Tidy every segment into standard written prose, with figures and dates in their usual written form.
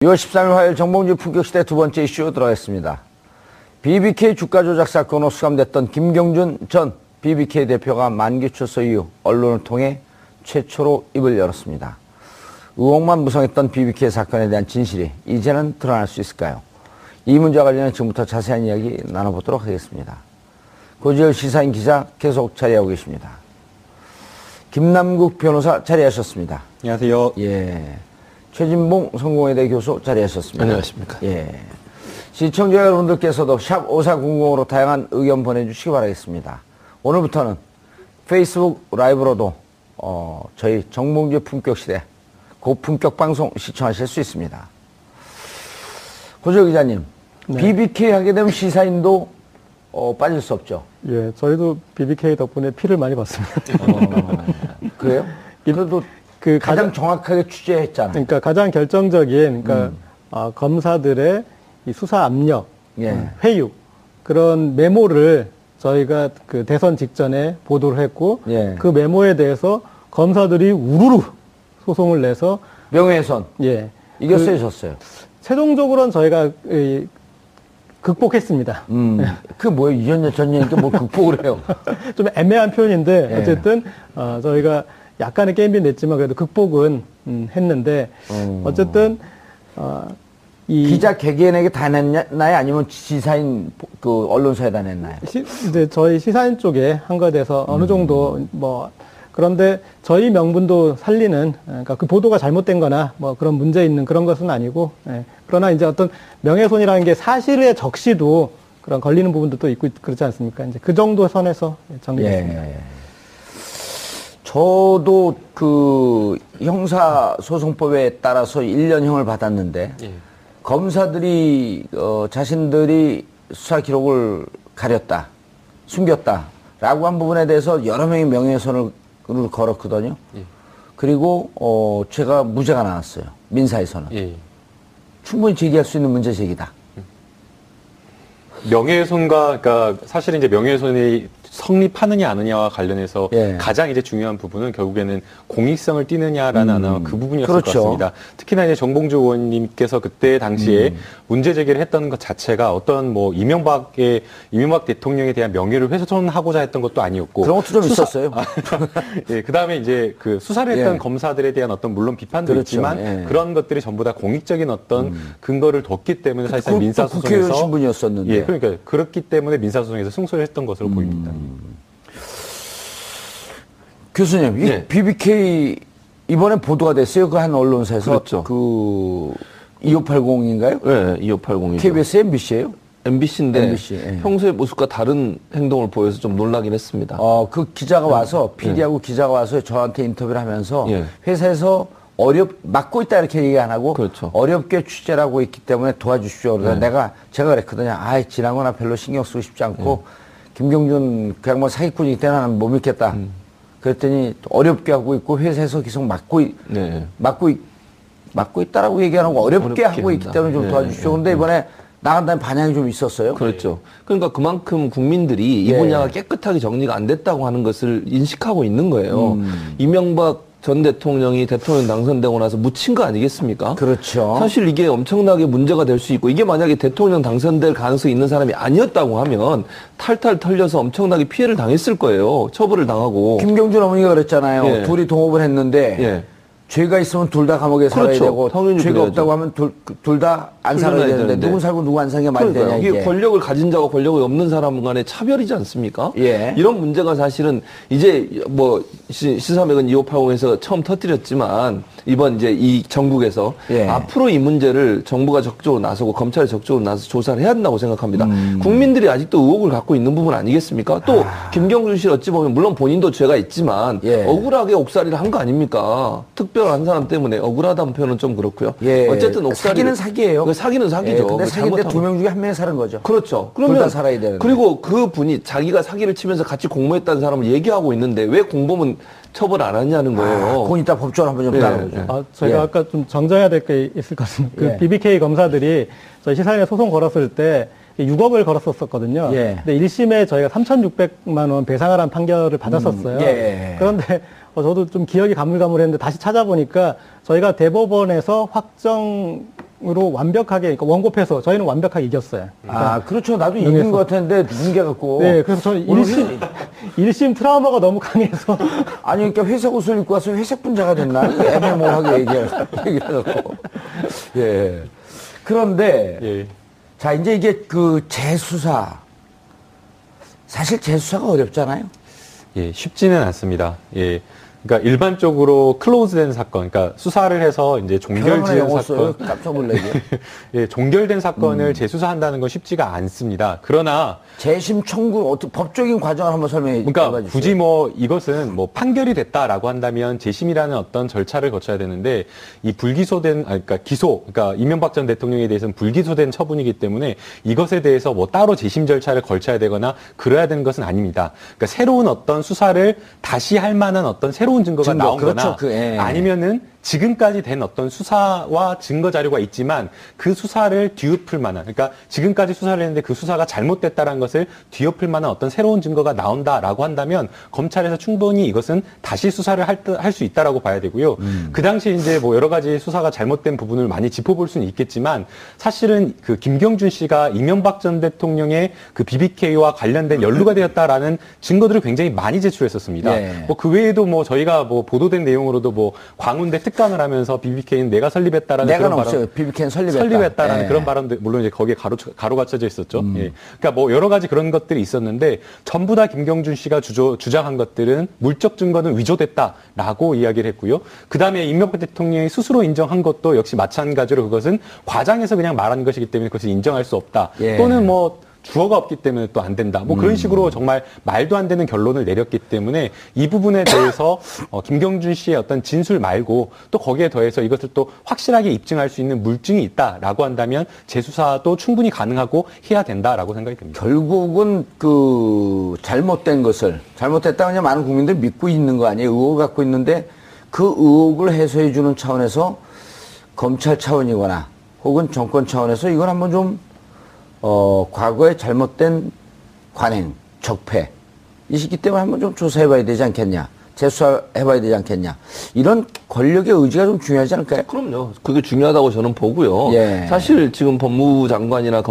6월 13일 화요일 정봉주 품격시대 두 번째 이슈 들어가겠습니다. BBK 주가 조작 사건으로 수감됐던 김경준 전 BBK 대표가 만기 출소 이후 언론을 통해 최초로 입을 열었습니다. 의혹만 무성했던 BBK 사건에 대한 진실이 이제는 드러날 수 있을까요? 이 문제와 관련해 지금부터 자세한 이야기 나눠보도록 하겠습니다. 고지열 시사인 기자 계속 자리하고 계십니다. 김남국 변호사 자리하셨습니다. 안녕하세요. 예. 최진봉 성공회대 교수 자리하셨습니다. 안녕하십니까. 예. 시청자 여러분들께서도 샵 5400으로 다양한 의견 보내주시기 바라겠습니다. 오늘부터는 페이스북 라이브로도 저희 정봉주의 품격시대 고품격 방송 시청하실 수 있습니다. 고지열 기자님, 네. BBK 하게 되면 시사인도 빠질 수 없죠. 예, 저희도 BBK 덕분에 피를 많이 봤습니다. 그래요? 그래도 가장 정확하게 취재했잖아요. 그러니까 가장 결정적인, 검사들의 이 수사 압력, 예. 회유, 그런 메모를 저희가 그 대선 직전에 보도를 했고, 예. 그 메모에 대해서 검사들이 우르르 소송을 내서 명예훼손. 예. 이겼어요, 졌어요? 최종적으로는 저희가 극복했습니다. 그 뭐예요? 이전년 전년이니까 뭘 극복을 해요? 좀 애매한 표현인데, 예. 어쨌든, 저희가 약간의 게임비 냈지만 그래도 극복은 했는데, 어쨌든, 기자 개개인에게 다 냈나요? 아니면 지사인 그 언론사에다 냈나요? 이제 저희 시사인 쪽에 한 거에 대해서 어느 정도 그런데 저희 명분도 살리는, 그러니까 그 보도가 잘못된 거나 그런 문제 있는 그런 것은 아니고, 예. 그러나 이제 어떤 명예훼손이라는 게 사실의 적시도 그런 걸리는 부분도 또 있고 그렇지 않습니까? 이제 그 정도 선에서 정리했습니다. 예. 저도 그 형사소송법에 따라서 1년형을 받았는데, 예. 검사들이 자신들이 수사 기록을 가렸다, 숨겼다라고 한 부분에 대해서 여러 명이 명예훼손을 걸었거든요. 예. 그리고 제가 무죄가 나왔어요. 민사에서는. 예. 충분히 제기할 수 있는 문제 제기다. 명예훼손과, 그러니까 사실은 이제 명예훼손이 성립하느냐 아느냐와 관련해서 예. 가장 이제 중요한 부분은 결국에는 공익성을 띠느냐라는 아마 그 부분이었을 그렇죠. 것 같습니다. 특히나 이제 정봉주 의원님께서 그때 당시에 문제 제기를 했던 것 자체가 어떤 이명박 대통령에 대한 명예를 훼손하고자 했던 것도 아니었고 그런 것도 좀 있었어요. 예, 그다음에 이제 그 수사를 했던 예. 검사들에 대한 어떤 물론 비판도 그렇죠. 있지만 예. 그런 것들이 전부 다 공익적인 어떤 근거를 뒀기 때문에 사실상 민사소송에서 국회의원 신분이었었는데. 예, 그러니까 그렇기 때문에 민사소송에서 승소를 했던 것으로 보입니다. 교수님, 이 BBK 이번에 보도가 됐어요. 그 한 언론사에서. 그렇죠. 그 2580인가요? 네, 2580이죠. KBS, MBC예요? MBC인데 MBC, 예. 평소의 모습과 다른 행동을 보여서 좀 놀라긴 했습니다. 그 기자가 와서 PD하고 기자가 와서 저한테 인터뷰를 하면서 회사에서 맡고 있다 이렇게 얘기 안 하고 그렇죠. 어렵게 취재를 하고 있기 때문에 도와주십시오. 그러다 제가 그랬거든요. 지난 거나 별로 신경 쓰고 싶지 않고 김경준 그냥 사기꾼이기 때문에 나는 못 믿겠다. 그랬더니 어렵게 하고 있고 회사에서 계속 맡고 있다라고 얘기 안 하고 어렵게 하고 있기 때문에 좀 도와주십시오. 그런데 이번에 나간 다음에 반향이 좀 있었어요. 그렇죠. 그러니까 그만큼 국민들이 이 분야가 깨끗하게 정리가 안 됐다고 하는 것을 인식하고 있는 거예요. 이명박 전 대통령이 대통령 당선되고 나서 묻힌 거 아니겠습니까? 그렇죠. 사실 이게 엄청나게 문제가 될 수 있고 이게 만약에 대통령 당선될 가능성이 있는 사람이 아니었다고 하면 탈탈 털려서 엄청나게 피해를 당했을 거예요. 처벌을 당하고. 김경준 어머니가 그랬잖아요. 둘이 동업을 했는데 죄가 있으면 둘 다 감옥에 살아야 되고 죄가 없다고 하면 둘 다 안 살아야 되는데 누군 살고 누구 안 사는 게 말이 되냐 이게. 이게 권력을 가진 자와 권력이 없는 사람 간의 차별이지 않습니까? 예. 이런 문제가 사실은 이제 시사맥은 2580에서 처음 터뜨렸지만 이번 이제 이 정국에서 앞으로 이 문제를 정부가 적극적으로 나서고 검찰이 적극적으로 나서서 조사를 해야 한다고 생각합니다. 국민들이 아직도 의혹을 갖고 있는 부분 아니겠습니까? 또 김경준 씨 어찌 보면 물론 본인도 죄가 있지만 억울하게 옥살이를 한 거 아닙니까? 특별한 사람 때문에 억울하다는 표현은 좀 그렇고요. 어쨌든 사기는 사기예요. 사기는 사기죠. 근데 사기인데 두 명 중에 한 명이 사는 거죠. 그렇죠. 그러면 둘 다 살아야 되는데. 그리고 그 분이 자기가 사기를 치면서 같이 공모했다는 사람을 얘기하고 있는데 왜 공범은 처벌 안 하냐는 거예요. 그건 이따 법조원 한번 좀 따라보죠. 저희가 아까 좀 정정해야 될 게 있을 것 같습니다. 그 BBK 검사들이 저희 시사인에 소송 걸었을 때 6억을 걸었었거든요. 근데 1심에 저희가 3,600만 원 배상하라는 판결을 받았었어요. 그런데 저도 좀 기억이 가물가물했는데 다시 찾아보니까 저희가 대법원에서 확정 완벽하게, 그러니까 원고패소 저희는 완벽하게 이겼어요. 아, 그렇죠. 나도 이긴 것 같았는데 뭉개 갖고. 네, 그래서 저는 일심 트라우마가 너무 강해서. 아니, 그러니까 회색 옷을 입고 와서 회색 분자가 됐나? 애매모호하게 얘기해갖고. 예. 그런데, 예. 자, 이제 이게 그 재수사. 사실 재수사가 어렵잖아요. 예, 쉽지는 않습니다. 예. 그러니까 일반적으로 클로즈된 사건, 그러니까 수사를 해서 이제 종결지은 사건, 깜짝 놀라게. 예, 종결된 사건을 재수사한다는 건 쉽지가 않습니다. 그러나 재심 청구 어떻게 법적인 과정을 한번 설명해 그러니까 해봐주세요. 굳이 뭐 이것은 뭐 판결이 됐다라고 한다면 재심이라는 어떤 절차를 거쳐야 되는데 이 불기소된 그러니까 기소, 그러니까 이명박 전 대통령에 대해서는 불기소된 처분이기 때문에 이것에 대해서 뭐 따로 재심 절차를 걸쳐야 되거나 그래야 되는 것은 아닙니다. 그러니까 새로운 어떤 수사를 다시 할 만한 어떤 새로운 증거가 나온거나 그렇죠. 아니면은 지금까지 된 어떤 수사와 증거 자료가 있지만 그 수사를 뒤엎을 만한, 그러니까 지금까지 수사를 했는데 그 수사가 잘못됐다는 것을 뒤엎을 만한 어떤 새로운 증거가 나온다라고 한다면 검찰에서 충분히 이것은 다시 수사를 할 수 있다라고 봐야 되고요. 그 당시 이제 뭐 여러 가지 수사가 잘못된 부분을 많이 짚어볼 수는 있겠지만 사실은 그 김경준 씨가 이명박 전 대통령의 그 BBK와 관련된 연루가 되었다라는 증거들을 굉장히 많이 제출했었습니다. 예. 뭐 그 외에도 뭐 저희가 뭐 보도된 내용으로도 뭐 광운대 특감을 하면서 BBK는 내가 설립했다라는 내가 그런 없어요. 발언, BBK는 설립했다라는 예. 그런 발언도 물론 이제 거기에 가로가 쳐져 있었죠. 예. 그러니까 뭐 여러 가지 그런 것들이 있었는데 전부 다 김경준 씨가 주장한 것들은 물적 증거는 위조됐다라고 이야기를 했고요. 그 다음에 이명박 대통령이 스스로 인정한 것도 역시 마찬가지로 그것은 과장해서 그냥 말한 것이기 때문에 그것을 인정할 수 없다. 예. 또는 뭐 주어가 없기 때문에 또 안 된다. 뭐 그런 식으로 정말 말도 안 되는 결론을 내렸기 때문에 이 부분에 대해서 김경준 씨의 어떤 진술 말고 또 거기에 더해서 이것을 또 확실하게 입증할 수 있는 물증이 있다라고 한다면 재수사도 충분히 가능하고 해야 된다라고 생각이 듭니다. 결국은 그 잘못됐다 그냥 많은 국민들이 믿고 있는 거 아니에요. 의혹을 갖고 있는데 그 의혹을 해소해 주는 차원에서 검찰 차원이거나 혹은 정권 차원에서 이건 한번 좀 과거에 잘못된 관행, 적폐 이 시기 때문에 한번 좀 조사해봐야 되지 않겠냐, 재수사해봐야 되지 않겠냐, 이런 권력의 의지가 좀 중요하지 않을까요? 그럼요. 그게 중요하다고 저는 보고요. 예. 사실 지금 법무부 장관이나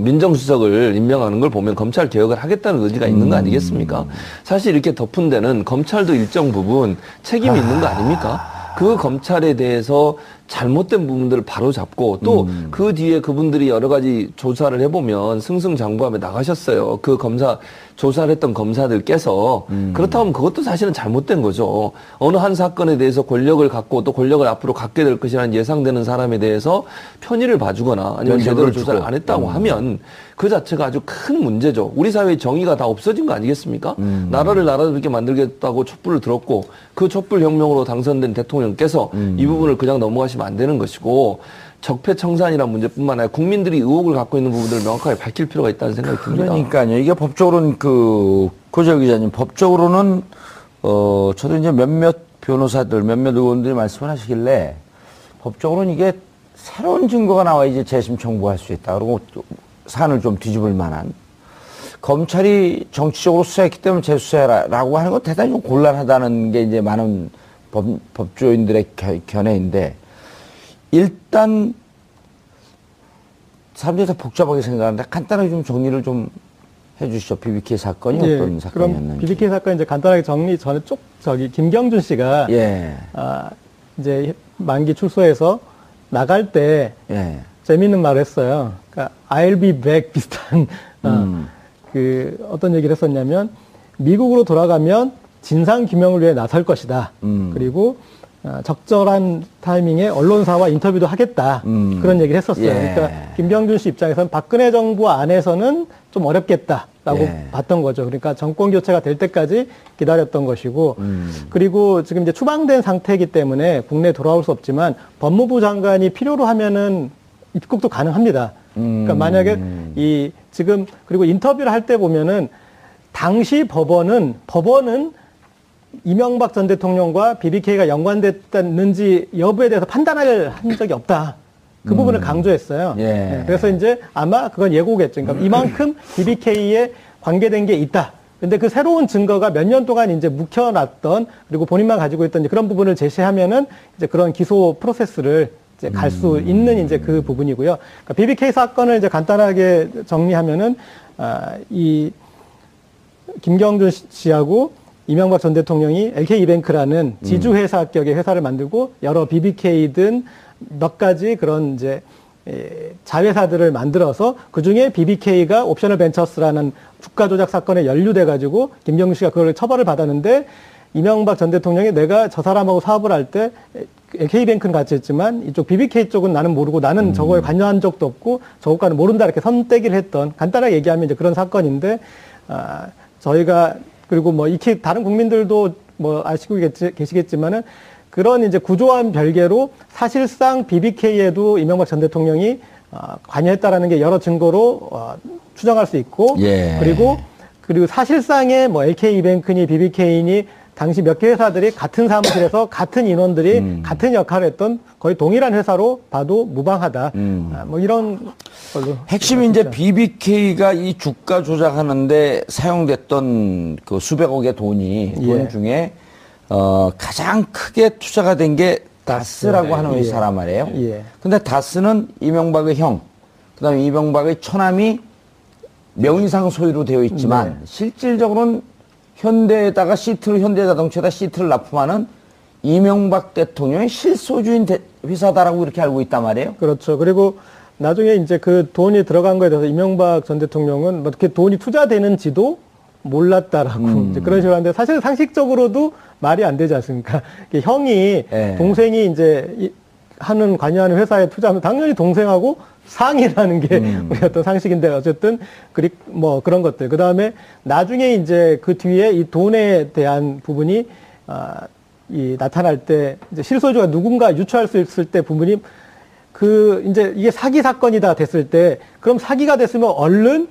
민정수석을 임명하는 걸 보면 검찰 개혁을 하겠다는 의지가 있는 거 아니겠습니까? 사실 이렇게 덮은 데는 검찰도 일정 부분 책임이 있는 거 아닙니까? 그 검찰에 대해서 잘못된 부분들을 바로 잡고 또 그 뒤에 그분들이 여러 가지 조사를 해보면 승승장구하며 나가셨어요. 그 조사를 했던 검사들께서 그렇다면 그것도 사실은 잘못된 거죠. 어느 한 사건에 대해서 권력을 갖고 또 권력을 앞으로 갖게 될 것이라는 예상되는 사람에 대해서 편의를 봐주거나 아니면 제대로 조사를 안 했다고 하면 그 자체가 아주 큰 문제죠. 우리 사회의 정의가 다 없어진 거 아니겠습니까? 나라를 나라답게 만들겠다고 촛불을 들었고 그 촛불 혁명으로 당선된 대통령께서 이 부분을 그냥 넘어가시면 안 되는 것이고 적폐청산이라는 문제뿐만 아니라 국민들이 의혹을 갖고 있는 부분들을 명확하게 밝힐 필요가 있다는 생각이 듭니다. 그러니까요. 이게 법적으로는 고재혁 기자님, 법적으로는 저도 이제 몇몇 변호사들, 몇몇 의원들이 말씀을 하시길래 법적으로는 이게 새로운 증거가 나와 이제 재심 청구할 수 있다. 그리고 사안을 좀 뒤집을 만한. 검찰이 정치적으로 수사했기 때문에 재수사해라라고 하는 건 대단히 좀 곤란하다는 게 이제 많은 법조인들의 견해인데, 일단 사람들이 다 복잡하게 생각하는데 간단하게 좀 정리를 좀 해주시죠. BBK 사건이 어떤 사건이었는지. 그럼 BBK 사건 이제 간단하게 정리 전에 김경준 씨가 예. 이제 만기 출소해서 나갈 때 예. 재미있는 말을 했어요. 그러니까 I'll be back 비슷한 그 어떤 얘기를 했었냐면 미국으로 돌아가면 진상 규명을 위해 나설 것이다. 그리고 적절한 타이밍에 언론사와 인터뷰도 하겠다. 그런 얘기를 했었어요. 예. 그러니까 김경준 씨 입장에서는 박근혜 정부 안에서는 좀 어렵겠다라고 예. 봤던 거죠. 그러니까 정권 교체가 될 때까지 기다렸던 것이고, 그리고 지금 이제 추방된 상태이기 때문에 국내에 돌아올 수 없지만 법무부 장관이 필요로 하면은 입국도 가능합니다. 그러니까 만약에 지금 그리고 인터뷰를 할 때 보면은 당시 법원은 이명박 전 대통령과 BBK가 연관됐는지 여부에 대해서 판단을 한 적이 없다. 그 부분을 강조했어요. 예. 네, 그래서 이제 아마 그건 예고겠죠. 그러니까 이만큼 BBK에 관계된 게 있다. 근데 그 새로운 증거가 몇 년 동안 이제 묵혀놨던, 그리고 본인만 가지고 있던 이제 그런 부분을 제시하면은 이제 그런 기소 프로세스를 이제 갈 수 있는 이제 그 부분이고요. 그러니까 BBK 사건을 이제 간단하게 정리하면은 이 김경준 씨하고 이명박 전 대통령이 LK이뱅크라는 지주회사격의 회사를 만들고 여러 BBK든 몇 가지 그런 이제 자회사들을 만들어서 그 중에 BBK가 옵셔널 벤처스라는 주가 조작 사건에 연루돼 가지고 김경준 씨가 그걸 처벌을 받았는데 이명박 전 대통령이 내가 저 사람하고 사업을 할 때 LK뱅크는 같이 했지만 이쪽 BBK 쪽은 나는 모르고 나는 저거에 관여한 적도 없고 저것과는 모른다 이렇게 선떼기를 했던 간단하게 얘기하면 이제 그런 사건인데 저희가 그리고 뭐 익히 다른 국민들도 뭐 아시고 계시겠지만은 그런 이제 구조와는 별개로 사실상 BBK에도 이명박 전 대통령이 관여했다라는 게 여러 증거로 추정할 수 있고 예. 그리고 사실상의 뭐 LK이뱅크니 BBK니 당시 몇 개 회사들이 같은 사무실에서 같은 인원들이 같은 역할을 했던 거의 동일한 회사로 봐도 무방하다. 뭐 이런 걸로. 핵심이 이제 BBK가 이 주가 조작하는데 사용됐던 그 수백억의 돈 예. 중에 가장 크게 투자가 된 게 다스라고 하는 회사란 말이에요. 예. 근데 다스는 이명박의 형, 그다음에 이명박의 처남이 명의상 소유로 되어 있지만 실질적으로는 현대에다가 현대자동차에다 시트를 납품하는 이명박 대통령의 실소주인 회사다라고 이렇게 알고 있단 말이에요. 그렇죠. 그리고 나중에 이제 그 돈이 들어간 거에 대해서 이명박 전 대통령은 뭐 이렇게 돈이 투자되는지도 몰랐다라고 이제 그런 식으로 하는데 사실 상식적으로도 말이 안 되지 않습니까? 형이 예. 동생이 이제 관여하는 회사에 투자하면 당연히 동생하고 상의라는 게 우리 어떤 상식인데 어쨌든 뭐 그런 것들. 그 다음에 나중에 이제 그 뒤에 이 돈에 대한 부분이 나타날 때 이제 실소유주가 누군가 유추할 수 있을 때 부분이 이제 이게 사기 사건이다 됐을 때 그럼 사기가 됐으면 얼른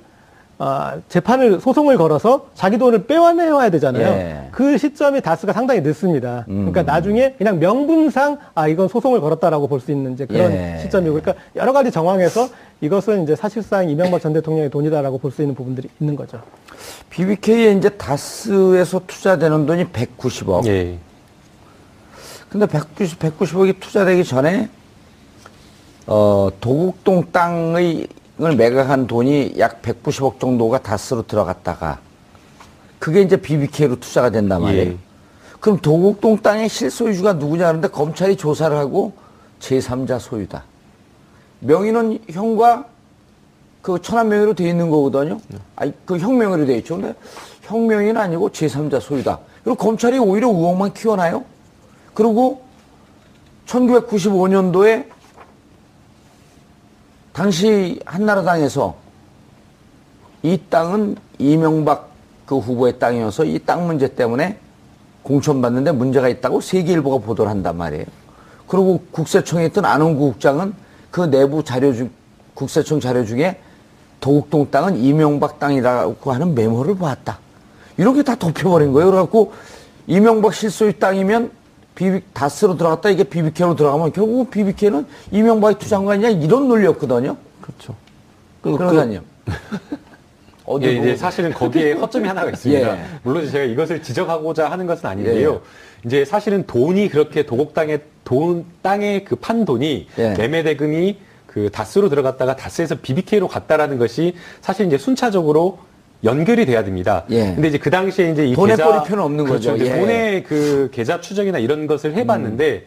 소송을 걸어서 자기 돈을 빼와내야 되잖아요. 예. 그 시점이 다스가 상당히 늦습니다. 그러니까 나중에 그냥 명분상 이건 소송을 걸었다라고 볼 수 있는 이제 그런 예. 시점이고, 그러니까 여러 가지 정황에서 이것은 이제 사실상 이명박 전 대통령의 돈이다라고 볼 수 있는 부분들이 있는 거죠. BBK에 이제 다스에서 투자되는 돈이 190억. 예. 근데 190억이 투자되기 전에 도곡동 땅을 매각한 돈이 약 190억 정도가 다스로 들어갔다가 그게 이제 BBK로 투자가 된단 말이에요. 예. 그럼 도곡동 땅의 실소유주가 누구냐 하는데 검찰이 조사를 하고 제3자 소유다. 명의는 형과 그 처남 명의로 돼 있는 거거든요. 그 형 명의로 돼 있죠. 근데 형 명의는 아니고 제3자 소유다. 그리고 검찰이 오히려 의혹만 키워나요. 그리고 1995년도에 당시 한나라당에서 이 땅은 이명박 그 후보의 땅이어서 이 땅 문제 때문에 공천받는데 문제가 있다고 세계일보가 보도를 한단 말이에요. 그리고 국세청에 있던 안원구 국장은 그 내부 국세청 자료 중에 도곡동 땅은 이명박 땅이라고 하는 메모를 보았다. 이렇게 다 덮여버린 거예요. 그래갖고 이명박 실소유 땅이면 다스로 들어갔다 이게 BBK로 들어가면 결국 BBK는 이명박이 투자한 거 아니냐 이런 논리였거든요. 그렇죠. 그러니까요. 예, 이제 사실은 거기에 허점이 하나가 있습니다. 예. 물론 제가 이것을 지적하고자 하는 것은 아닌데요. 이제 사실은 돈이 그렇게 땅에 그 판 돈이 예. 매매 대금이 그 다스로 들어갔다가 다스에서 BBK로 갔다라는 것이 사실 이제 순차적으로 연결이 돼야 됩니다. 예. 근데 이제 그 당시에 이제 이 돈에 계좌 꼬리표는 없는 그렇죠. 거죠. 이제 예. 돈의 그 계좌 추적이나 이런 것을 해봤는데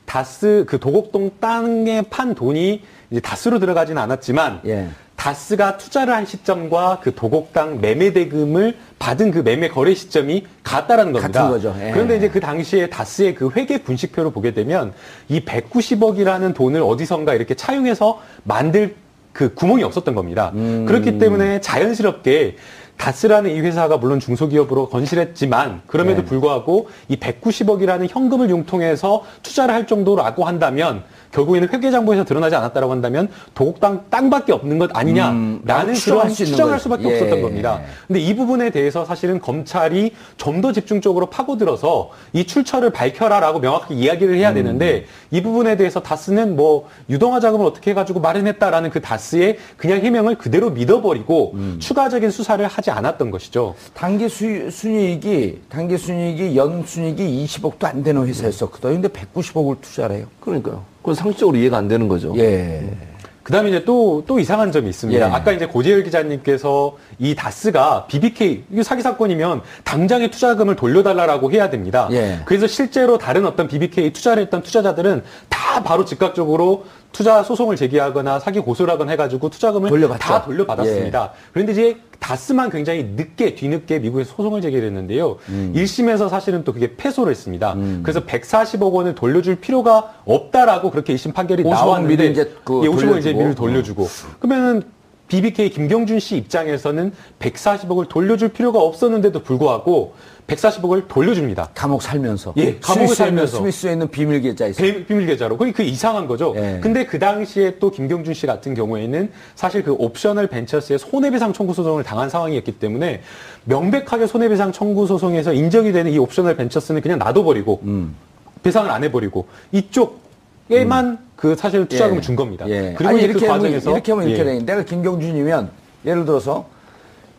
다스 그 도곡동 땅에 판 돈이 이제 다스로 들어가지는 않았지만 예. 다스가 투자를 한 시점과 그 도곡땅 매매 대금을 받은 그 매매 거래 시점이 같다라는 겁니다. 같은 거죠. 예. 그런데 이제 그 당시에 다스의 그 회계 분식표를 보게 되면 이 190억이라는 돈을 어디선가 이렇게 차용해서 만들 그 구멍이 없었던 겁니다. 그렇기 때문에 자연스럽게 다스라는 이 회사가 물론 중소기업으로 건실했지만 그럼에도 불구하고 이 190억이라는 현금을 융통해서 투자를 할 정도라고 한다면 결국에는 회계장부에서 드러나지 않았다라고 한다면 도곡땅 땅밖에 없는 것 아니냐라는 그런 추정할 수밖에 없었던 겁니다. 근데 이 부분에 대해서 사실은 검찰이 좀 더 집중적으로 파고들어서 이 출처를 밝혀라라고 명확히 이야기를 해야 되는데 이 부분에 대해서 다스는 뭐 유동화 자금을 어떻게 해가지고 마련했다라는 그 다스의 그냥 해명을 그대로 믿어버리고 추가적인 수사를 하지 하지 않았던 것이죠. 단기 순이익이 연 순이익이 20억도 안 되는 회사였었거든요. 근데 190억을 투자를 해요. 그러니까요. 그건 상식적으로 이해가 안 되는 거죠. 예. 그 다음에 이제 또 이상한 점이 있습니다. 예. 아까 이제 고재열 기자님께서 이 다스가 BBK, 이게 사기 사건이면 당장의 투자금을 돌려달라고 해야 됩니다. 예. 그래서 실제로 다른 어떤 BBK 투자를 했던 투자자들은 다 바로 즉각적으로 투자 소송을 제기하거나 사기 고소를 하거나 해가지고 투자금을 돌려받죠. 다 돌려받았습니다. 그런데 이제 다스만 굉장히 뒤늦게 미국에서 소송을 제기를 했는데요. 1심에서 사실은 또 그게 패소를 했습니다. 그래서 140억 원을 돌려줄 필요가 없다라고 그렇게 1심 판결이 50억 나왔는데 미리 이제 그 50억 이제 돌려주고. 미리 돌려주고 그러면은 BBK 김경준 씨 입장에서는 140억을 돌려줄 필요가 없었는데도 불구하고 140억을 돌려줍니다. 감옥 살면서. 예, 감옥에 살면서. 스위스에 있는 비밀 계좌에 있어. 비밀 계좌로. 그 이상한 거죠. 예. 근데 그 당시에 또 김경준 씨 같은 경우에는 사실 그 옵셔널 벤처스의 손해배상 청구 소송을 당한 상황이었기 때문에 명백하게 손해배상 청구 소송에서 인정이 되는 이 옵셔널 벤처스는 그냥 놔둬버리고 배상을 안 해버리고 이쪽에만 그 사실 투자금을 예. 준 겁니다. 예. 그리고 아니, 이제 이렇게 그 하면, 과정에서 이렇게 하면 이렇게 돼. 내가 김경준이면 예를 들어서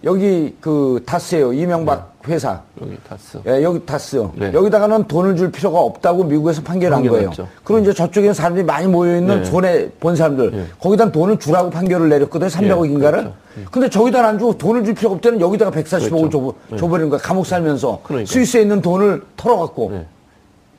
여기 그 다스예요. 이명박 회사. 여기 다스. 예, 여기 다스. 네. 여기다가는 돈을 줄 필요가 없다고 미국에서 판결한 거예요. 판결했죠. 그리고 이제 저쪽에는 사람들이 많이 모여있는 네. 손해 본 사람들. 네. 거기다 돈을 주라고 판결을 내렸거든요. 300억인가를. 그렇죠. 근데 저기다 안 주고 돈을 줄 필요가 없다는 여기다가 140억을 그렇죠. 줘버리는 거야. 감옥 살면서. 그러니까요. 스위스에 있는 돈을 털어갖고. 네.